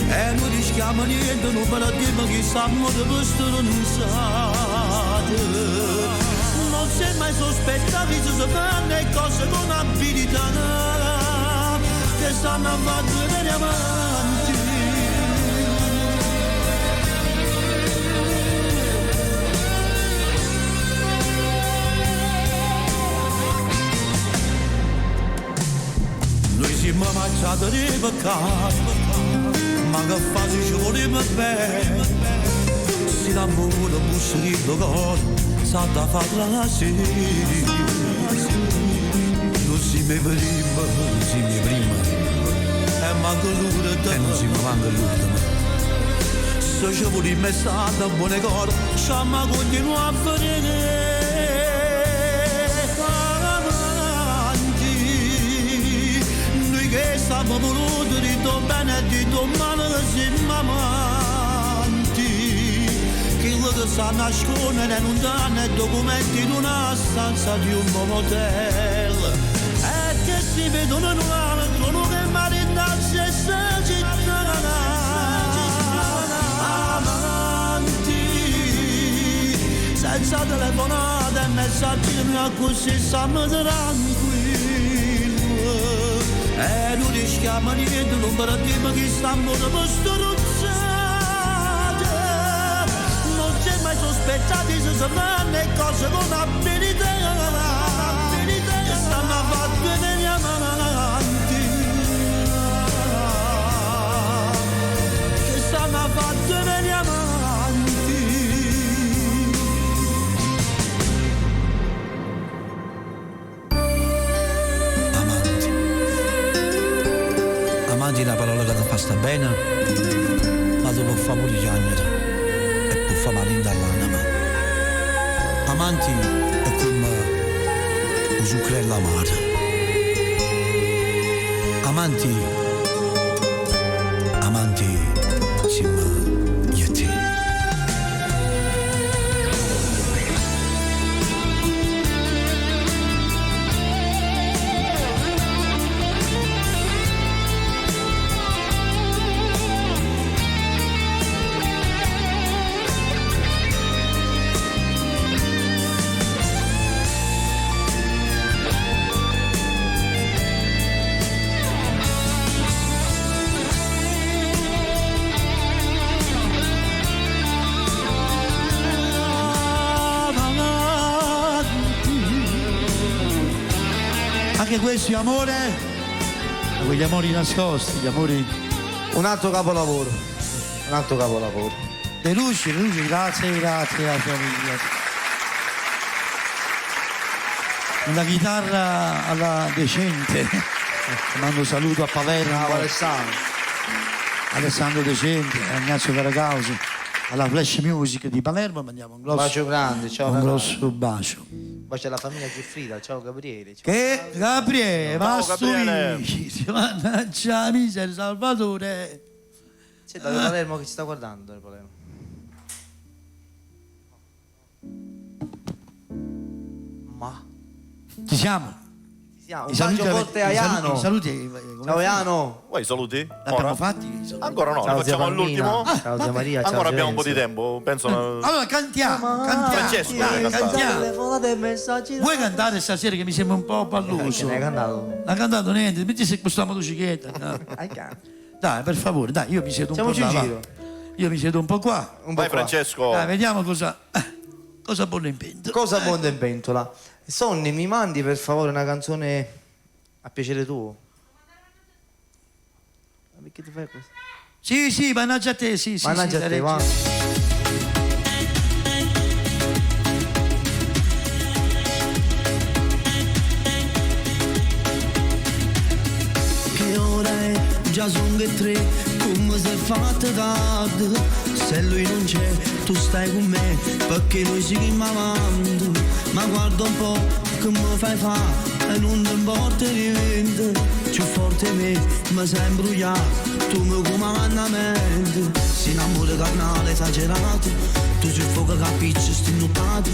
E: E non rischiamo niente, non per dire che stiamo di questo non sapete. Non si è mai sospettato che si fanno le cose con abilità. Che stanno a fare bene avanti. Noi siamo mangiati di peccati, ma che fasi ci voleva bene. Si dà buono busso di cuore, sa da fare la sera. Non si mi prima, si mi prima. E manco l'ora e non si mi manca l'ultima. Se ci voleva stare buone cose, ci ma continua a fare. stiamo voluti, dito bene e dito male che siamo amanti. Quello che sa nascondere non danno documenti in una stanza di un motel. E che si vedono in un altro che marinda la stessa città. Senza telefonate e messaggi così stiamo tranquilli. E non rischiamo niente, non perdiamo che stiamo per strozzate. Non c'è mai sospettati se si fanno cose con abilità. Che stanno a fare e veniamo avanti. Che stanno a fare e veniamo avanti.
G: Amanti è una parola che ti fa sta bene, ma ti può fare pure piangere e può fare male in dall'anima. Amanti è come un zuccherello amato. Amanti siamo io e te.
B: Anche questo è amore, quegli amori nascosti, gli amori.
G: Un altro capolavoro.
B: Le luci, grazie alla famiglia. Una chitarra alla decente. Mando saluto a Palermo. Alessandro Decente, a Ignazio Caracausi, alla Flash Music di Palermo, mandiamo un grosso
G: bacio grande, ciao.
B: Un grosso bacio.
G: Poi c'è la famiglia Giuffrida, ciao Gabriele. Ciao.
B: Che Gabriele, va
F: Ciao, Gabriele.
B: mannaggia miseria, Salvatore.
G: C'è da Palermo che ci sta guardando da Palermo. Ma
B: Ci siamo?
G: un bacio forte a Iano.
B: Saluti.
G: Ciao Iano.
F: Vuoi i saluti?
B: L'abbiamo fatti?
F: Ancora no,
G: Ciao,
F: li facciamo
G: zia
F: all'ultimo.
G: Palmina. Ciao zia Maria, ciao
F: Ancora abbiamo un po'
G: Fiorenzo.
F: di tempo, penso.
B: Allora cantiamo.
F: Francesco deve cantare.
B: Cantiamo.
G: Telefonate e messaggi.
B: Vuoi cantare stasera che mi sembra un po' palloso?
G: Che ne hai cantato?
B: Non ha cantato niente, metti se questa motocicletta. No. Dai, per favore, dai, io mi siedo un po'
G: Facciamoci
B: là,
G: un giro.
B: va. Io mi siedo un po' qua.
F: Vai Francesco.
B: Dai, vediamo cosa buono in pentola.
G: Cosa buona in pentola? Sonny, mi mandi per favore una canzone a piacere tuo? Ma perché ti fai questo?
B: Sì, mannaggia a te, sì.
G: Mannaggia a te, va.
H: Che ora è? Già sono che 3, come si è fatta tardi. Se lui non c'è, tu stai con me, perché noi siamo avanti. Ma guarda un po' che mi fai fa, e non ti importa di niente. Più forte me, mi sei imbrugliato, tu mi come amandamento. Si innamora carnale esagerato, tu sei fuoco capisci sti notato.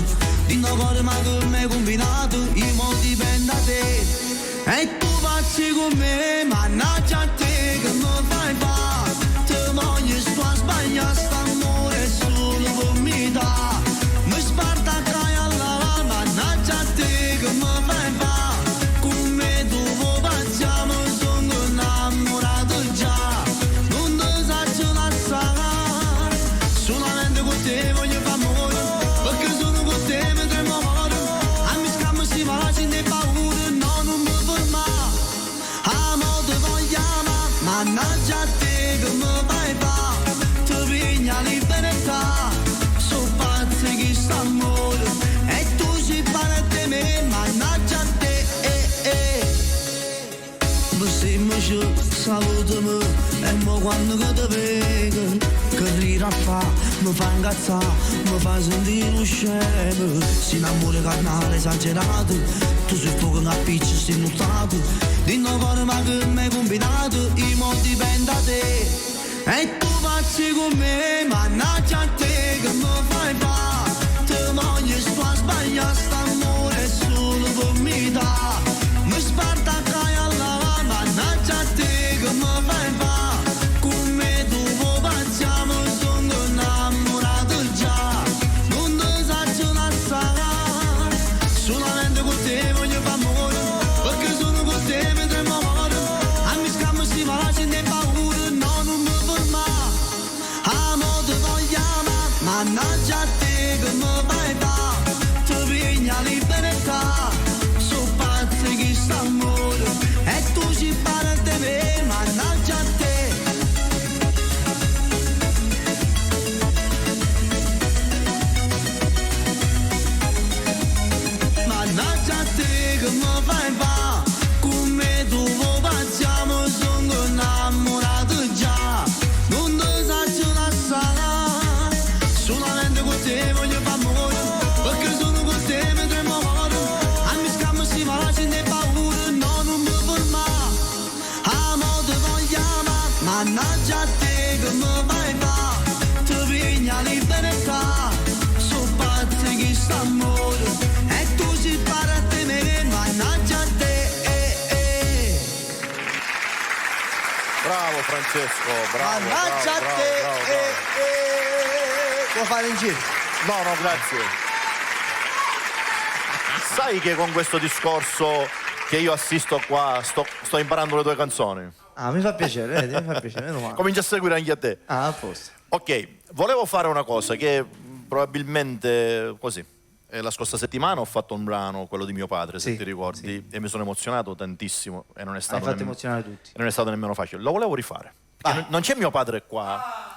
H: Di no cuore ma che mi hai combinato, i modi dipende da te. E tu passi con me, mannaggia a te che mi fai fa. Te voglio sto a sbagliare, st'amore solo per me da. Mi sparta a cai alla mannaggia a te che mi fai fa. Con me dopo passiamo, sono innamorato già. Non ti saggio lasciare, solamente con te voglio fare amore. Perché sono con te mentre muore. A mi scammo si va, ci ne paura, no non mi ferma. Amo te voglio amare, mannaggia a te che mi fai fa. Ti piglia libertà, so pazzi che sta amore. E tu si parla di me, mannaggia a te. Vestiamoci, salutami, e mo quando che ti vedo, che rira fa, mi fa incazzare, mi fa sentire lo scemo. Si innamora carnale esagerato, Tu sei fuoco una piccia sei nuttato, di nuovo ma che mi hai combinato, i modi dipende da te. E tu passi con me, mannaggia a te che mi fai fa. Te voglio sto a sbagliare, st'amore solo per me da. Mi sparta a caia alla mannaggia a te che mi fai fa. Con me dopo passiamo, sono innamorato già. Non ti saggio lasciare, solamente con te voglio fare amore. Perché sono con te mi tremo amore. A mi scammo si va, se ne paura, no non mi ferma. Amo te voglio amare, mannaggia a te che mi fai fa. Ti piglia libertà, so pazzi che sta amore. E tu ci parli di me, mannaggia a te. Mannaggia a te che mi fai fa. Con me dopo passiamo, sono innamorato già. Non ti saggio lasciare, solamente con te voglio fare amore. Perché sono con te mi tremo amore. A mi scammo si va, se ne paura, no non mi ferma. Amo te voglio amare, mannaggia a te che mi fai fa. Ti piglia libertà, so pazzi che sta amore. E tu si parli a te me, mannaggia a te.
F: Bravo Francesco, bravo.
G: Mannaggia a
F: bravo,
G: te.
F: bravo, bravo.
G: Può fare in giro.
F: No, grazie. Sai che con questo discorso che io assisto qua sto imparando le tue canzoni?
G: Ah, mi fa piacere, vedi, mi fa piacere, meno male.
F: Comincio a seguire anche a te.
G: Ah, a posto.
F: Ok, volevo fare una cosa che probabilmente così. La scorsa settimana ho fatto un brano, quello di mio padre, se ti ricordi, e mi sono emozionato tantissimo e non è stato,
G: Hai fatto emozionare tutti.
F: non è stato nemmeno facile. Lo volevo rifare. Non c'è mio padre qua.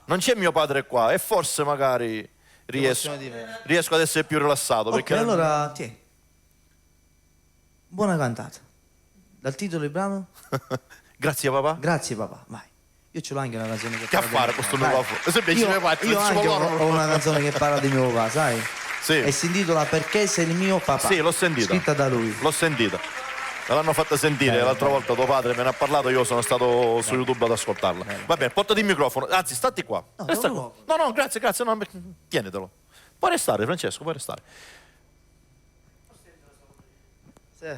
F: Non c'è mio padre qua e forse magari riesco ad essere più rilassato.
G: Ok,
F: perché
G: allora, tieni. Buona cantata. Dal titolo del brano?
F: Grazie papà.
G: Grazie papà, vai. Io ce l'ho anche una canzone che
F: Che a
G: parla
F: fare
G: di
F: questo
G: mio
F: nuovo
G: papà.
F: Se invece
G: Io,
F: mi faccio,
G: io
F: non ci
G: anche
F: vuole
G: ho una canzone che parla di mio papà, sai?
F: Sì.
G: E si intitola Perché sei il mio papà.
F: Sì, l'ho sentita.
G: Scritta da lui.
F: L'ho sentita. Me l'hanno fatta sentire l'altra volta, tuo padre me ne ha parlato, io sono stato su YouTube ad ascoltarla. Va bene, portati il microfono, anzi stati qua. Resta qua. No, grazie, no, tienitelo. Puoi restare, Francesco, puoi restare.
G: Sì.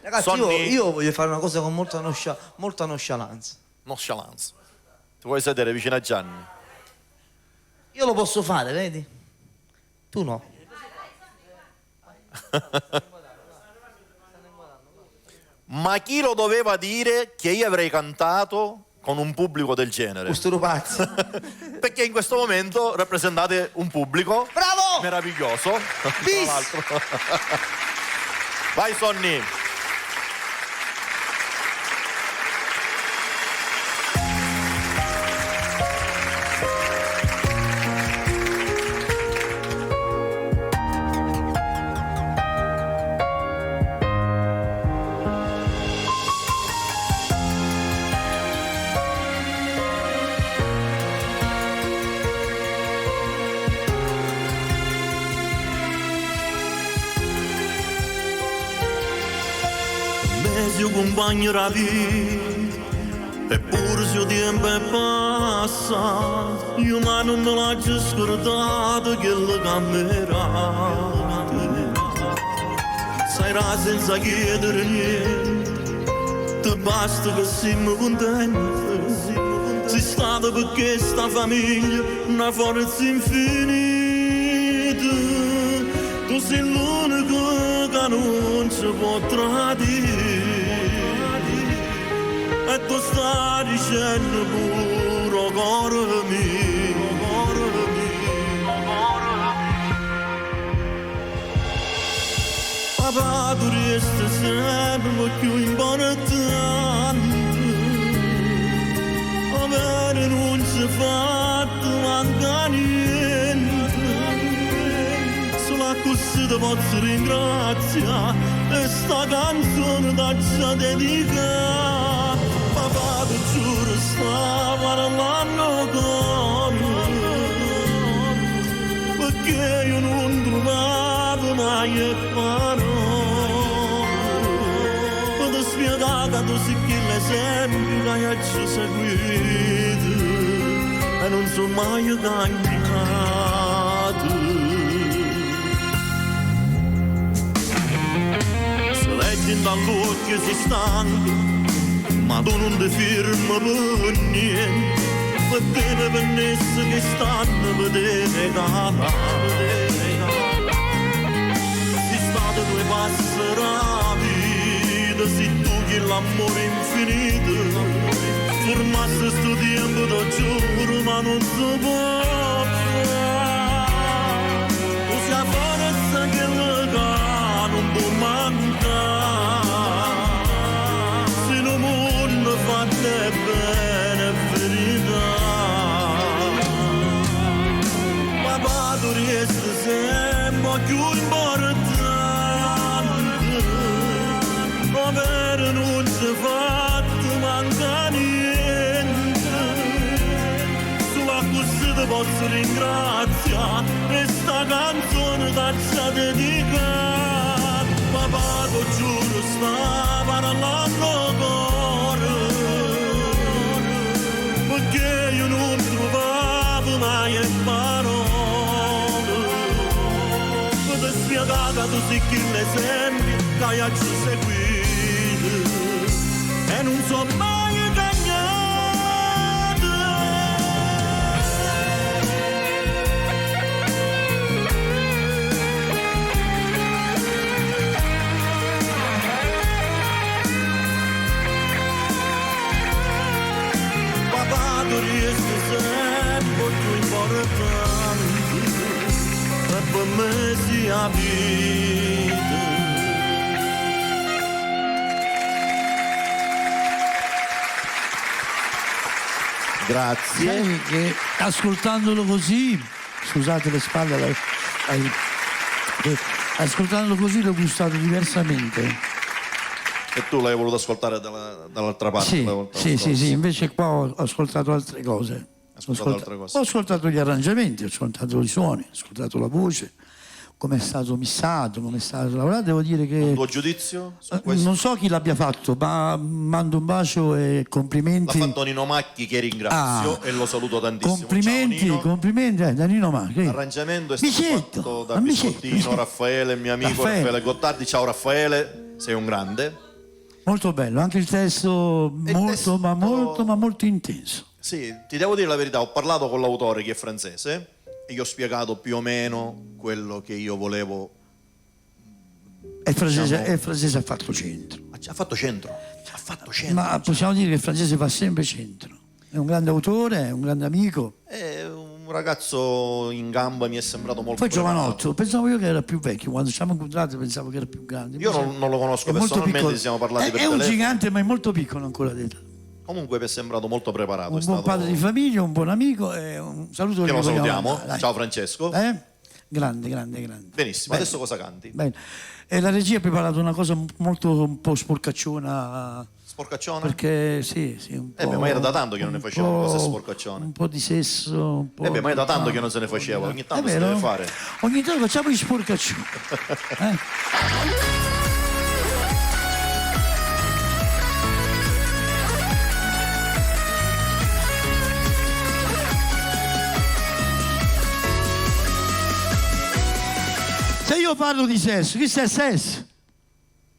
G: Ragazzi,
F: Sonny.
G: io voglio fare una cosa con molta nonchalance.
F: Nonchalance. Ti vuoi sedere vicino a Gianni?
G: Io lo posso fare, vedi? Tu no.
F: Ma chi lo doveva dire che io avrei cantato con un pubblico del genere?
G: Questo pazzo.
F: Perché in questo momento rappresentate un pubblico
G: bravo,
F: meraviglioso.
G: Bis.
F: Tra l'altro. Vai Sonny.
D: Se o compagno era vita, eppure se il tempo è passato, io ma non me l'ho già scordato che la camminate. Sai senza chiedere niente, ti basta che siamo contenti. Sei stata per questa famiglia una forza infinita. Tu sei l'unico che non ci può tradire. E tu stai dicendo pure cuore mio. Papà tu resti sempre più importante. Avere non si è fatto manca niente. Solo così ti posso ringraziare e sta canzone t'ha dedicata. Papà ti giuro sta parlando con me, perché io non trovavo mai e parole mi spiegata tu si chi l'esempio che hai seguito e non sono mai cambiato se leggi dall'occhio si stanco ma tu non ti firmi per niente perché ne pennessi che stanno a vedere cara si state due passi rapidi se tu che l'amore infinito formasse sto tempo da giuro ma non si può fare usi a forza che le non può mancare se il mondo fa te bene verità ma vado riesco sempre più importante avere non ci fatto manca niente solo così ti posso ringraziare e sta canzone t'accia dedicata ma vado giuro sta parlando cuore perché io non trovavo mai parole per spiegare tu sì che l'esempio che hai seguito e non so mai cagnato papà tu riesci sempre più importante e per me sia vita
F: grazie.
B: Sai che ascoltandolo così, scusate le spalle, ascoltandolo così l'ho gustato diversamente.
F: E tu l'hai voluto ascoltare dall'altra parte?
B: Sì, invece qua ho ascoltato altre cose. Ho ascoltato gli arrangiamenti, ho ascoltato i suoni, ho ascoltato la voce, come è stato missato, come è stato lavorato. Devo dire che...
F: Il tuo giudizio su questo?
B: Non so chi l'abbia fatto, ma mando un bacio e complimenti.
F: L'ha fatto Nino Macchi che ringrazio e lo saluto tantissimo.
B: Complimenti da Nino Macchi.
F: L'arrangiamento è stato fatto da Biscottino, Raffaele, il mio amico Raffaele Gottardi. Ciao Raffaele, sei un grande.
B: Molto bello, anche il testo molto intenso.
F: Sì, ti devo dire la verità, ho parlato con l'autore che è francese e gli ho spiegato più o meno quello che io volevo.
B: E il francese ha fatto centro.
F: Ha fatto centro.
B: Ma possiamo dire che il francese fa sempre centro. È un grande autore, è un grande amico.
F: È un ragazzo in gamba, mi è sembrato molto
B: Poi giovanotto, pensavo io che era più vecchio, quando ci siamo incontrati pensavo che era più grande.
F: Io non lo conosco personalmente, siamo parlati per telefono.
B: È un gigante ma è molto piccolo ancora d'età.
F: Comunque mi è sembrato molto preparato.
B: Un buon padre di famiglia, un buon amico e un saluto.
F: Che lo salutiamo. Ciao Francesco.
B: Grande.
F: Benissimo,
B: bene.
F: Adesso cosa canti?
B: Bene. E la regia ha preparato una cosa un po' sporcacciona.
F: Sporcacciona?
B: Perché sì, un po'.
F: Ma era da tanto che non ne facevano cose sporcaccione.
B: Un po' di sesso, un po'.
F: Ma è da tanto che non se ne faceva, ogni tanto si deve fare.
B: Ogni tanto facciamo gli sporcaccioni. Se io parlo di sesso, chi è sesso?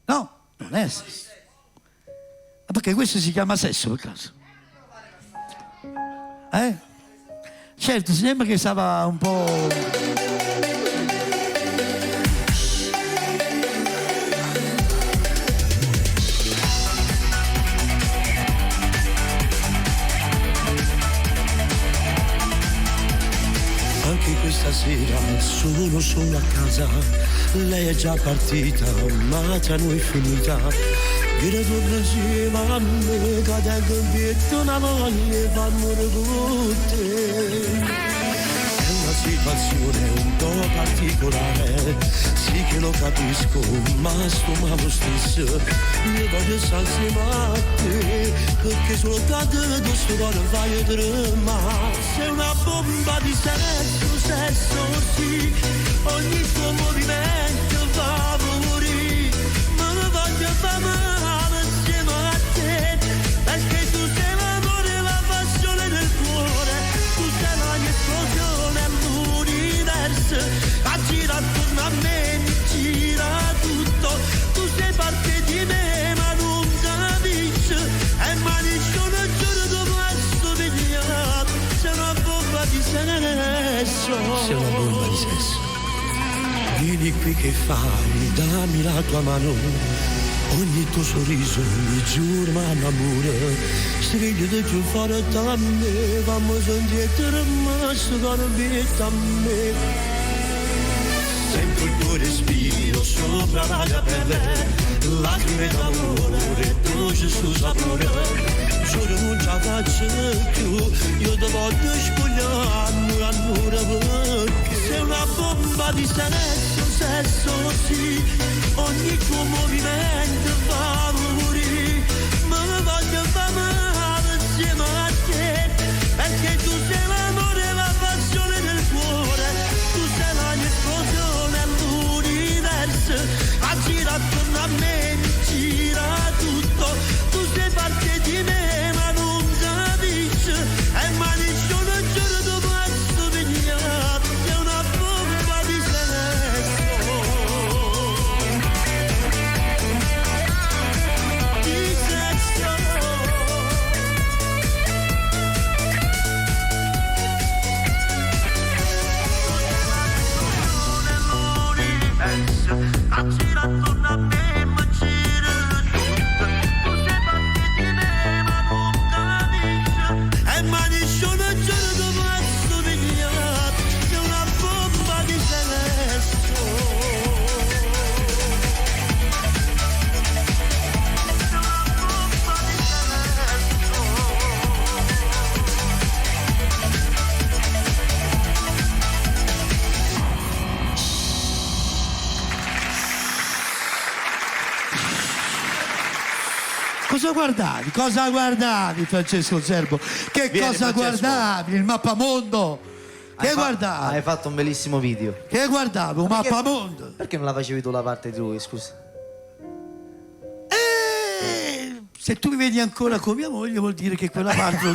B: No, non è sesso. Ma perché questo si chiama sesso per caso? Certo, sembra che stava un po'...
E: Anche questa sera sono a casa, lei è già partita, ma tra noi è finita. Viene torna insieme a me, cadendo in pietto una voglia, fa amore con te. È una situazione un po' particolare, sì che lo capisco, ma sto male stesso, mi voglio salsare perché soltanto tu sto cuore vai a tremare. Sei una bomba di sesso, sesso sì, ogni tuo movimento va a morire, ma non voglio fare male insieme a te, perché tu sei l'amore, la passione del cuore, tu sei la mia esplosione all'universo, a gira attorno a me, mi gira tutto, tu sei parte di me ma non capisci, e mani sono giuro dopo questo video, sei una bomba di sesso. Sei una bomba di sesso. Vieni qui che fai, dammi la tua mano, ogni tuo sorriso mi giuro ma amore, sveglio di più fare da me, fammi sentire ma sto cuore vita a me. Sento il tuo respiro sopra la mia pelle, lacrime d'amore, dolce sul sapore, giuro non ce la faccio più, io ti voglio spogliare annura perché sei una bomba di sesso, sesso sì, ogni tuo movimento va a morire, ma non voglio fare male insieme a te, perché tu sei l'amore, la passione del cuore, tu sei la mia esplosione all'universo, a gira attorno a me, mi gira tutto, tu sei parte di me ma non capisci, e mani sono giuro dopo questo vignato, sei una bomba di sesso. Di sesso. A gira attorno a me, ma gira tutto, tu sei parte di me ma non capisci, e mani sono giuro dopo questo vignato, sei una bomba di sesso.
B: Cosa guardavi? Cosa guardavi, Francesco Zerbo? Che
F: Vieni,
B: cosa
F: Francesco.
B: guardavi? Il mappamondo? Che guardavi?
G: Hai fatto un bellissimo video.
B: Che guardavi? Un mappamondo?
G: Perché non la facevi tu la parte di lui, scusa?
B: Se tu mi vedi ancora con mia moglie vuol dire che quella parte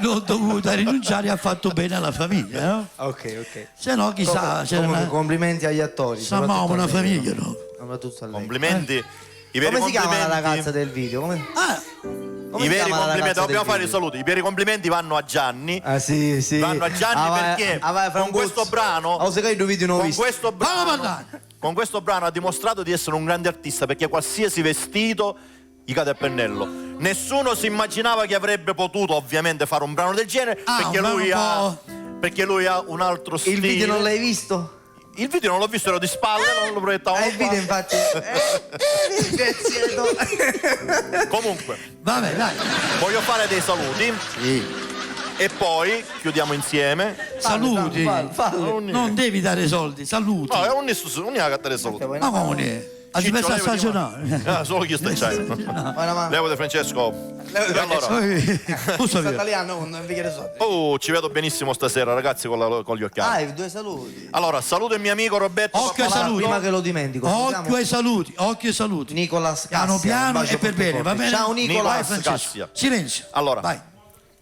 B: l'ho dovuta rinunciare e ha fatto bene alla famiglia, no?
G: Ok.
B: Se no chissà...
G: Comunque, complimenti agli attori.
B: Siamo una
G: a lei.
B: famiglia, no?
G: Soprattutto a lei.
F: Complimenti. I veri
G: Come si chiama la
F: complimenti-
G: ragazza del video? Come
F: I
G: si
F: veri
G: chiama la
F: complimenti,
G: ragazza
F: dobbiamo
G: del
F: fare i
G: video?
F: saluti. I veri complimenti vanno a Gianni.
G: Ah sì.
F: Vanno a Gianni perché con questo brano, con questo brano ha dimostrato di essere un grande artista, perché qualsiasi vestito gli cade a pennello. Nessuno si immaginava che avrebbe potuto ovviamente fare un brano del genere, perché lui ha un altro stile.
G: Il video non l'hai visto?
F: Il video non l'ho visto, ero di spalle, non lo proiettavo.
G: Il video infatti.
F: Comunque,
B: vabbè, dai.
F: Voglio fare dei saluti. E poi chiudiamo insieme.
B: Saluti. Non devi dare soldi, saluti.
F: No, non è a cattare saluti.
B: Ma come? A diversa stagionale.
F: Solo chi sta in Levo De Francesco.
G: Italiano con un bicchiere sotto.
F: Ci vedo benissimo stasera, ragazzi, con gli occhiali.
G: Hai due saluti.
F: Allora, saluto il mio amico Roberto.
B: Occhio ai saluti.
G: Prima che lo dimentico.
B: Occhio ai saluti.
G: Nicolas
B: Piano
G: Cassia,
B: piano
G: un bacio
B: e per
G: forte
B: bene, va bene?
G: Ciao Nicolas.
B: Vai, Francesco. Silenzio.
F: Allora,
B: vai.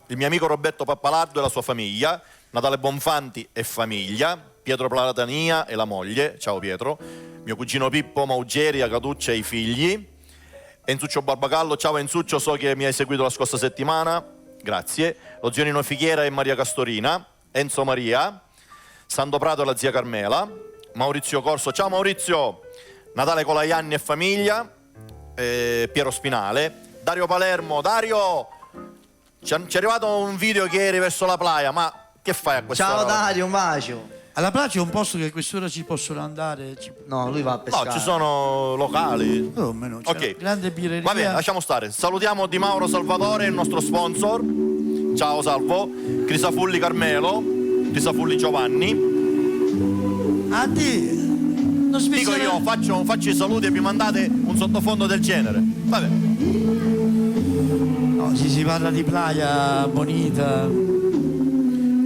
F: Il mio amico Roberto Pappalardo e la sua famiglia, Natale Bonfanti e famiglia, Pietro Platania e la moglie, ciao Pietro, mio cugino Pippo Maugeri, Acatuccia e i figli, Enzuccio Barbagallo, ciao Enzuccio, so che mi hai seguito la scorsa settimana, grazie, lo zio Nino Fichiera e Maria Castorina, Enzo Maria, Sando Prato e la zia Carmela, Maurizio Corso, ciao Maurizio, Natale Colaianni e famiglia, Piero Spinale, Dario Palermo, Dario, ci è arrivato un video che eri verso la playa, ma che fai a questa
G: Ciao
F: ora?
G: Dario, un bacio.
B: Alla playa è un posto che a quest'ora ci possono andare.
G: No, lui va a pescare.
F: No, ci sono locali.
B: Meno,
F: Ok,
B: grande birreria.
F: va bene, lasciamo stare. Salutiamo Di Mauro Salvatore, il nostro sponsor. Ciao Salvo. Crisafulli Carmelo. tutti i Safulli Giovanni.
B: Non
F: dico io, faccio i saluti e mi mandate un sottofondo del genere. Vabbè.
B: No, si parla di Playa Bonita.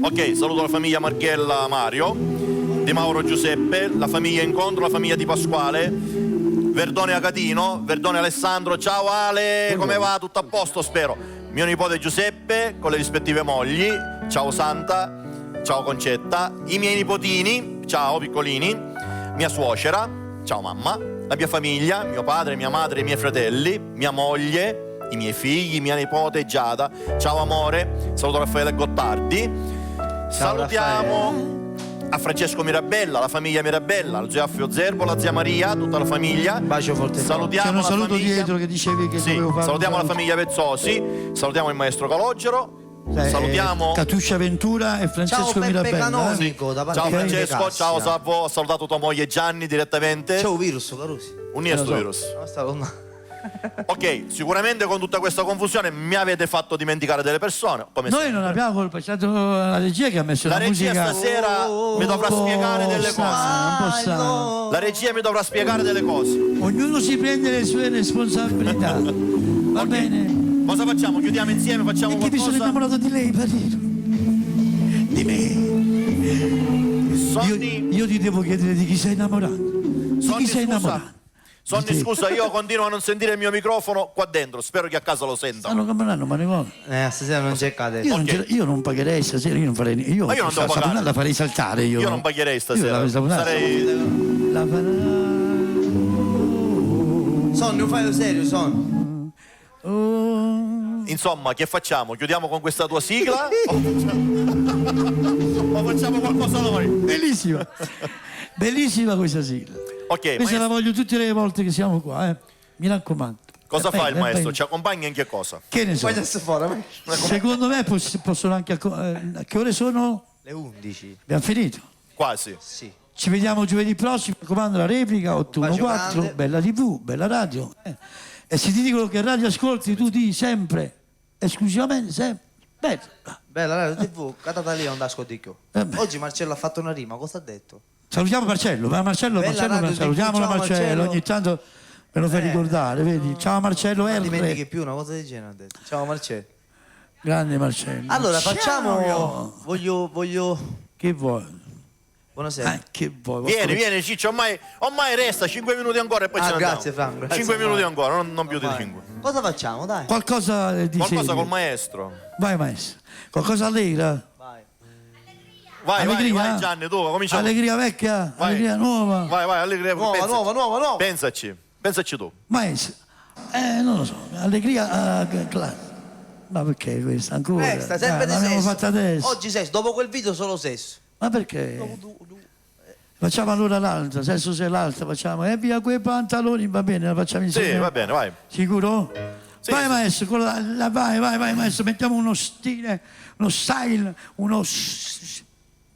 F: Ok, saluto la famiglia Marghella Mario, Di Mauro Giuseppe, la famiglia Incontro, la famiglia Di Pasquale, Verdone Acatino, Verdone Alessandro. Ciao Ale, come va? Tutto a posto, spero. Mio nipote Giuseppe con le rispettive mogli. Ciao Santa, ciao Concetta. I miei nipotini, ciao piccolini. Mia suocera, ciao mamma. La mia famiglia, mio padre, mia madre, i miei fratelli, mia moglie, i miei figli, mia nipote Giada. Ciao amore, saluto Raffaele Gottardi. Salutiamo a Francesco Mirabella, la famiglia Mirabella, lo zio Affio Zerbo, la zia Maria, tutta la famiglia.
G: Bacio forte.
F: Salutiamo
B: C'è un
F: la
B: saluto
F: famiglia...
B: dietro che dicevi che dovevo fare.
F: Salutiamo la famiglia Vezzosi, salutiamo il maestro Calogero, salutiamo
B: Catuscia Ventura e Francesco Mirabella.
G: Canonico, da parte
F: ciao
G: di
F: Francesco,
G: Cassia.
F: ciao Salvo, ho salutato tua moglie Gianni direttamente.
G: Ciao virus, Carusi.
F: Un niesto virus. Ok, sicuramente con tutta questa confusione mi avete fatto dimenticare delle persone. Come
B: Noi non abbiamo colpa, è stata la regia che ha messo la
F: regia
B: musica.
F: stasera mi dovrà spiegare delle cose. La regia mi dovrà spiegare delle cose.
B: Ognuno si prende le sue responsabilità. Va bene?
F: Cosa facciamo? Chiudiamo insieme, facciamo
B: Perché mi sono
F: qualcosa?
B: innamorato di lei, Parino. Di me. Io ti devo chiedere di chi sei innamorato. Di chi sei innamorato?
F: Sonny, scusa, io continuo a non sentire il mio microfono qua dentro, spero che a casa lo sentano.
B: Stanno camminando, ma ne vuole.
G: Stasera non c'è cadere.
B: Io non pagherei stasera, io non farei niente. Io
F: Ma io non devo pagare.
B: la farei saltare io.
F: Io non pagherei stasera.
B: Sarei.
G: Son, non fai lo serio, Son.
F: Insomma, che facciamo? Chiudiamo con questa tua sigla? o facciamo qualcosa noi?
B: Bellissima. Bellissima questa sigla.
F: Ok,
B: questa la voglio tutte le volte che siamo qua, mi raccomando.
F: Cosa fa il maestro? Ci accompagna in che cosa?
B: Che ne so? Secondo me possono anche... a che ore sono?
G: Le 11.
B: Abbiamo finito?
F: Quasi.
G: Sì.
B: Ci vediamo giovedì prossimo, mi raccomando la replica, 814,
G: grande.
B: Bella TV, Bella Radio. E se ti dicono che radio ascolti, tu di sempre, esclusivamente sempre,
G: Bella Radio TV, catata lì non da ascolti più. Oggi Marcello ha fatto una rima, cosa ha detto?
B: Salutiamo Marcello, salutiamo
G: ciao,
B: Marcello,
G: Marcello.
B: ogni tanto me lo fai ricordare, vedi? Ciao Marcello
G: Non
B: R.
G: dimentichi più, una cosa del genere ha detto. Ciao Marcello.
B: Grande Marcello.
G: Allora
B: Ciao.
G: facciamo. Voglio.
B: Che vuoi?
G: Buonasera.
B: Che vuoi?
F: Vieni Ciccio, ormai resta 5 minuti ancora e poi ce ne andiamo.
G: Grazie Franco. Grazie,
F: 5 minuti ancora, non più di 5.
G: Cosa facciamo, dai?
B: Qualcosa di
F: Qualcosa
B: serio.
F: col maestro.
B: Vai maestro. Qualcosa allegra.
F: Vai
B: Allegria?
F: Gianni, tu comincia.
B: Allegria vecchia,
F: Vai.
B: allegria nuova.
F: Vai, allegria
G: nuova.
F: Pensaci tu.
B: Maestro, non lo so, allegria ma perché questa ancora?
G: Sta sempre di
B: l'abbiamo
G: sesso.
B: fatta adesso.
G: Oggi sesso, dopo quel video solo sesso.
B: Ma perché? Facciamo allora l'altra, sesso se l'altra facciamo. E via quei pantaloni, va bene, la facciamo insieme.
F: Sì, va bene, vai.
B: Sicuro?
F: Sì,
B: vai
F: sì.
B: maestro, vai maestro, mettiamo uno stile, uno style,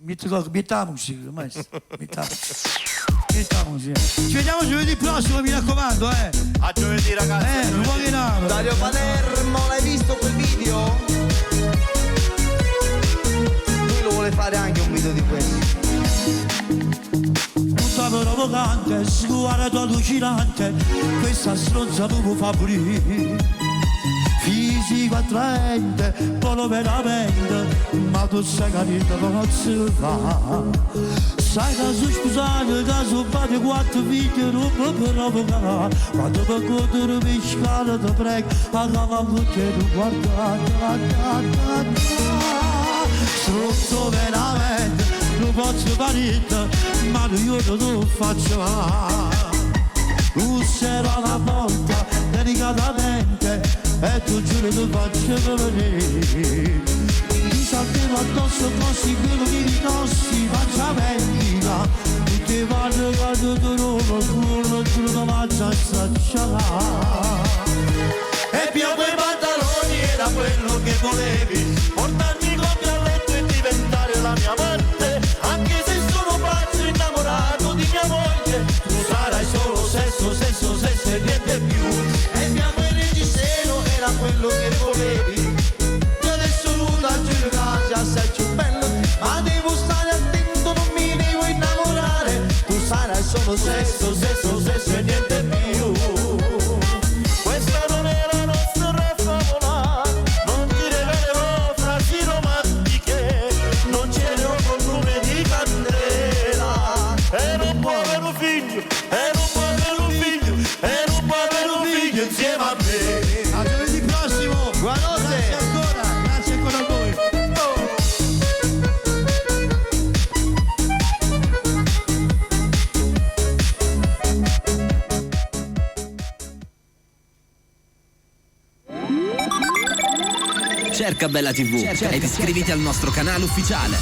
B: Metta la musica, maestro. Metta la musica. Ci vediamo giovedì prossimo, mi raccomando,
F: A giovedì ragazzi.
B: non vuoi che no.
G: Dario Palermo, l'hai visto quel video? Lui lo vuole fare anche un video di questo.
B: Tutta provocante, sguardo allucinante, questa stronza tu mi fa pulire. Fisico attraente, buono veramente, ma tu sai che non si fa. Sai che sono scusato, che sono fatti 4 figli, non può provocare. Quando per godere mi scala, ti prego, a cavallo che tu guarda. Stronzo veramente, non posso fare, ma io non lo faccio mai. Userò la volta delicatamente e tu giuro tu faccio venire. Ti salterò addosso così quello che mi tossi faccia vendita. E ti parlo quando tu non giuro faccia assaggiare. E più quei pantaloni era quello che volevi, portarmi con a letto e diventare la mia amante. Anche se sono pazzo innamorato di mia moglie, tu sarai solo sesso e niente più. E mia moglie di seno era quello che volevi. Io adesso nulla giuro che sei più bello, ma devo stare
C: insieme a me.
B: A giovedì prossimo.
G: Buonanotte.
B: Grazie ancora a voi.
I: Cerca Bella TV ed iscriviti al nostro canale ufficiale.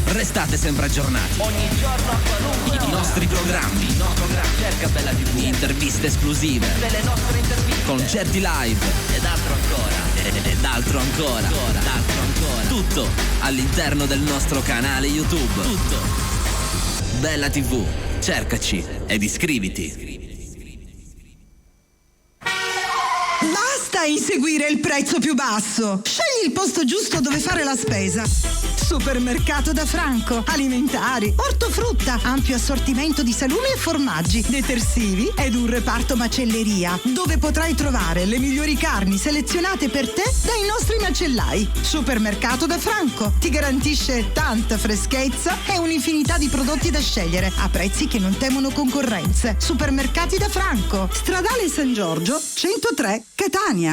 I: Restate sempre aggiornati. Ogni giorno i nostri programmi. Cerca Bella TV. Interviste esclusive. Delle nostre interviste. Concerti live. Ed altro ancora. Ed altro ancora. Tutto all'interno del nostro canale YouTube. Tutto. Bella TV. Cercaci ed iscriviti.
A: Basta inseguire il prezzo più basso. Scegli il posto giusto dove fare la spesa. Supermercato da Franco. Alimentari, ortofrutta, ampio assortimento di salumi e formaggi, detersivi ed un reparto macelleria dove potrai trovare le migliori carni selezionate per te dai nostri macellai. Supermercato da Franco ti garantisce tanta freschezza e un'infinità di prodotti da scegliere a prezzi che non temono concorrenze. Supermercati da Franco, Stradale San Giorgio 103 Catania.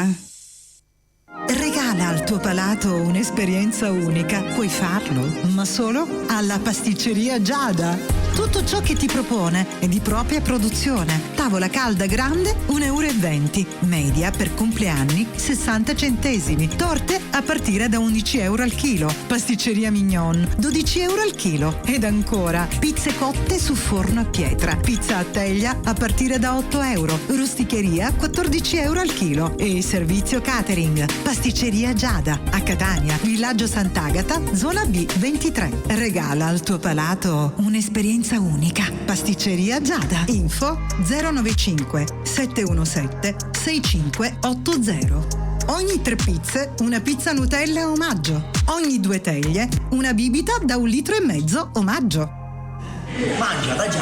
A: Regala al tuo palato un'esperienza unica. Puoi farlo, ma solo alla pasticceria Giada. Tutto ciò che ti propone è di propria produzione. Tavola calda grande, 1,20 €. Media per compleanni, 60 centesimi. Torte a partire da 11 € al chilo. Pasticceria Mignon, 12 € al chilo. Ed ancora, pizze cotte su forno a pietra. Pizza a teglia a partire da 8 €. Rusticheria, 14 € al chilo. E servizio catering. Pasticceria Giada, a Catania, Villaggio Sant'Agata, zona B 23. Regala al tuo palato un'esperienza unica. Pasticceria Giada. Info 095 717 6580. Ogni 3 pizze, una pizza Nutella omaggio. Ogni 2 teglie, una bibita da 1,5 litri omaggio.
C: Mangia, da già.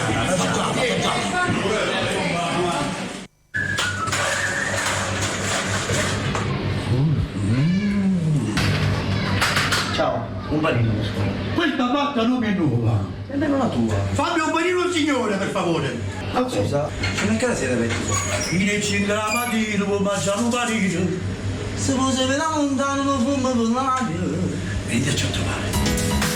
G: Ciao, un panino.
C: Questa matta non è nuova.
G: E nemmeno la tua.
C: Fammi un panino signore, per favore.
G: Ma scusa, sono in casa siete aperti?
C: Fino alle 5 la mattina può mangiare un panino.
H: Se fosse per la montagna non fumo per la radio.
C: Veniteci a trovare.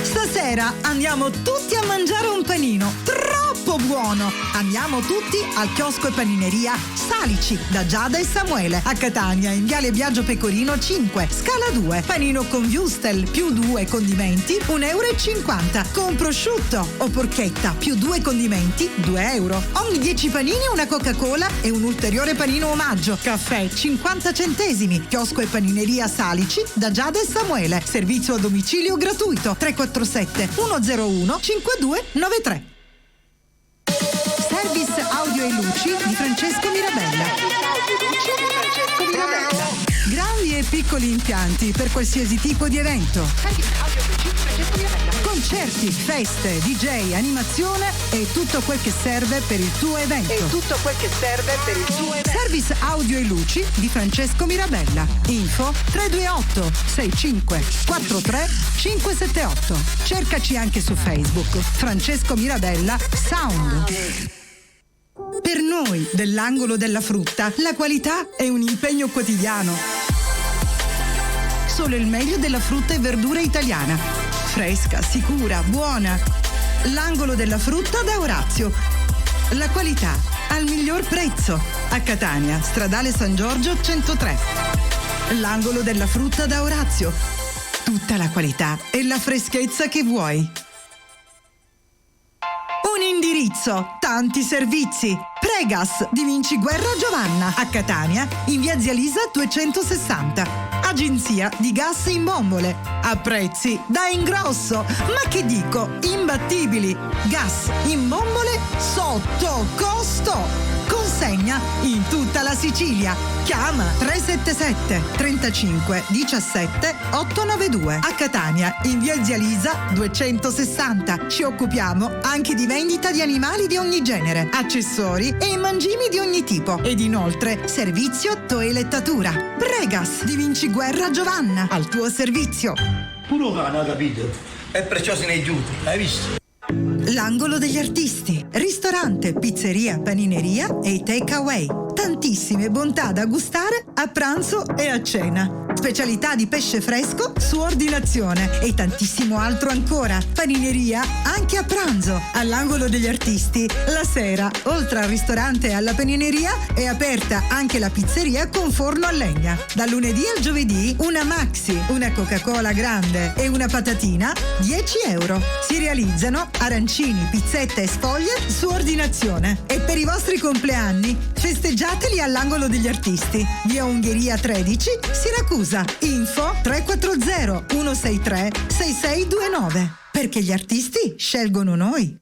A: Stasera andiamo tutti a mangiare un panino troppo buono. Andiamo tutti al chiosco e panineria Salici da Giada e Samuele a Catania in Viale Biagio Pecorino 5, scala 2. Panino con wurstel più 2 condimenti 1,50 €. Con prosciutto o porchetta più 2 condimenti 2 €. Ogni 10 panini una Coca-Cola e un ulteriore panino omaggio. Caffè 50 centesimi. Chiosco e panineria Salici da Giada e Samuele. Servizio a domicilio gratuito 347 101 5293. Service audio e luci di Francesco Mirabella. Grandi e piccoli impianti per qualsiasi tipo di evento. Concerti, feste, DJ, animazione e tutto quel che serve per il tuo evento. Service audio e luci di Francesco Mirabella. Info 328 65 43 578. Cercaci anche su Facebook. Francesco Mirabella Sound. Per noi dell'angolo della frutta, la qualità è un impegno quotidiano. Solo il meglio della frutta e verdura italiana. Fresca, sicura, buona. L'angolo della frutta da Orazio. La qualità al miglior prezzo. A Catania, Stradale San Giorgio 103. L'angolo della frutta da Orazio. Tutta la qualità e la freschezza che vuoi. Un indirizzo, tanti servizi. Pregas di Vinciguerra Giovanna a Catania in via Zia Lisa 260. Agenzia di gas in bombole a prezzi da ingrosso, ma che dico, imbattibili. Gas in bombole sotto costo. Consegna in tutta la Sicilia. Chiama 377 35 17 892 a Catania in via Zia Lisa 260. Ci occupiamo anche di vendita di animali di ogni genere, accessori e mangimi di ogni tipo ed inoltre servizio toelettatura. Pregas di Vinciguerra Giovanna al tuo servizio.
C: Puro cane, capito?
G: È precioso nei giuti, hai visto?
A: L'angolo degli artisti. Ristorante, pizzeria, panineria e take-away. Tantissime bontà da gustare a pranzo e a cena. Specialità di pesce fresco su ordinazione e tantissimo altro ancora. Panineria anche a pranzo, all'angolo degli artisti. La sera, oltre al ristorante e alla panineria, è aperta anche la pizzeria con forno a legna. Dal lunedì al giovedì una maxi, una Coca-Cola grande e una patatina, 10 euro. Si realizzano arancini, pizzette e sfoglie su ordinazione. E per i vostri compleanni, festeggiateli all'angolo degli artisti. Via Ungheria 13, Siracusa. Info 340 163 6629. Perché gli artisti scelgono noi.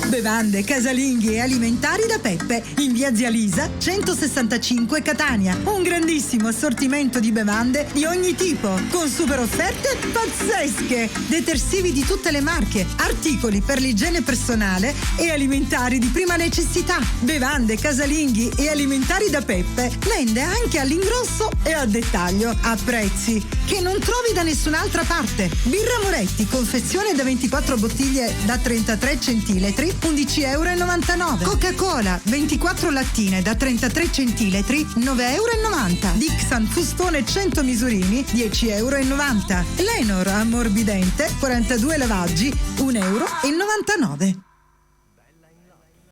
A: Bevande, casalinghi e alimentari da Peppe, in via Zia Lisa 165 Catania. Un grandissimo assortimento di bevande di ogni tipo, con super offerte pazzesche. Detersivi di tutte le marche, articoli per l'igiene personale e alimentari di prima necessità. Bevande, casalinghi e alimentari da Peppe vende anche all'ingrosso e al dettaglio, a prezzi che non trovi da nessun'altra parte. Birra Moretti, confezione da 24 bottiglie da 33 centilitri, 11,99 euro. Coca-Cola, 24 lattine da 33 centilitri, 9,90 euro. Dixan, fustone 100 misurini, 10,90 euro. Lenor, ammorbidente, 42 lavaggi, 1,99 euro.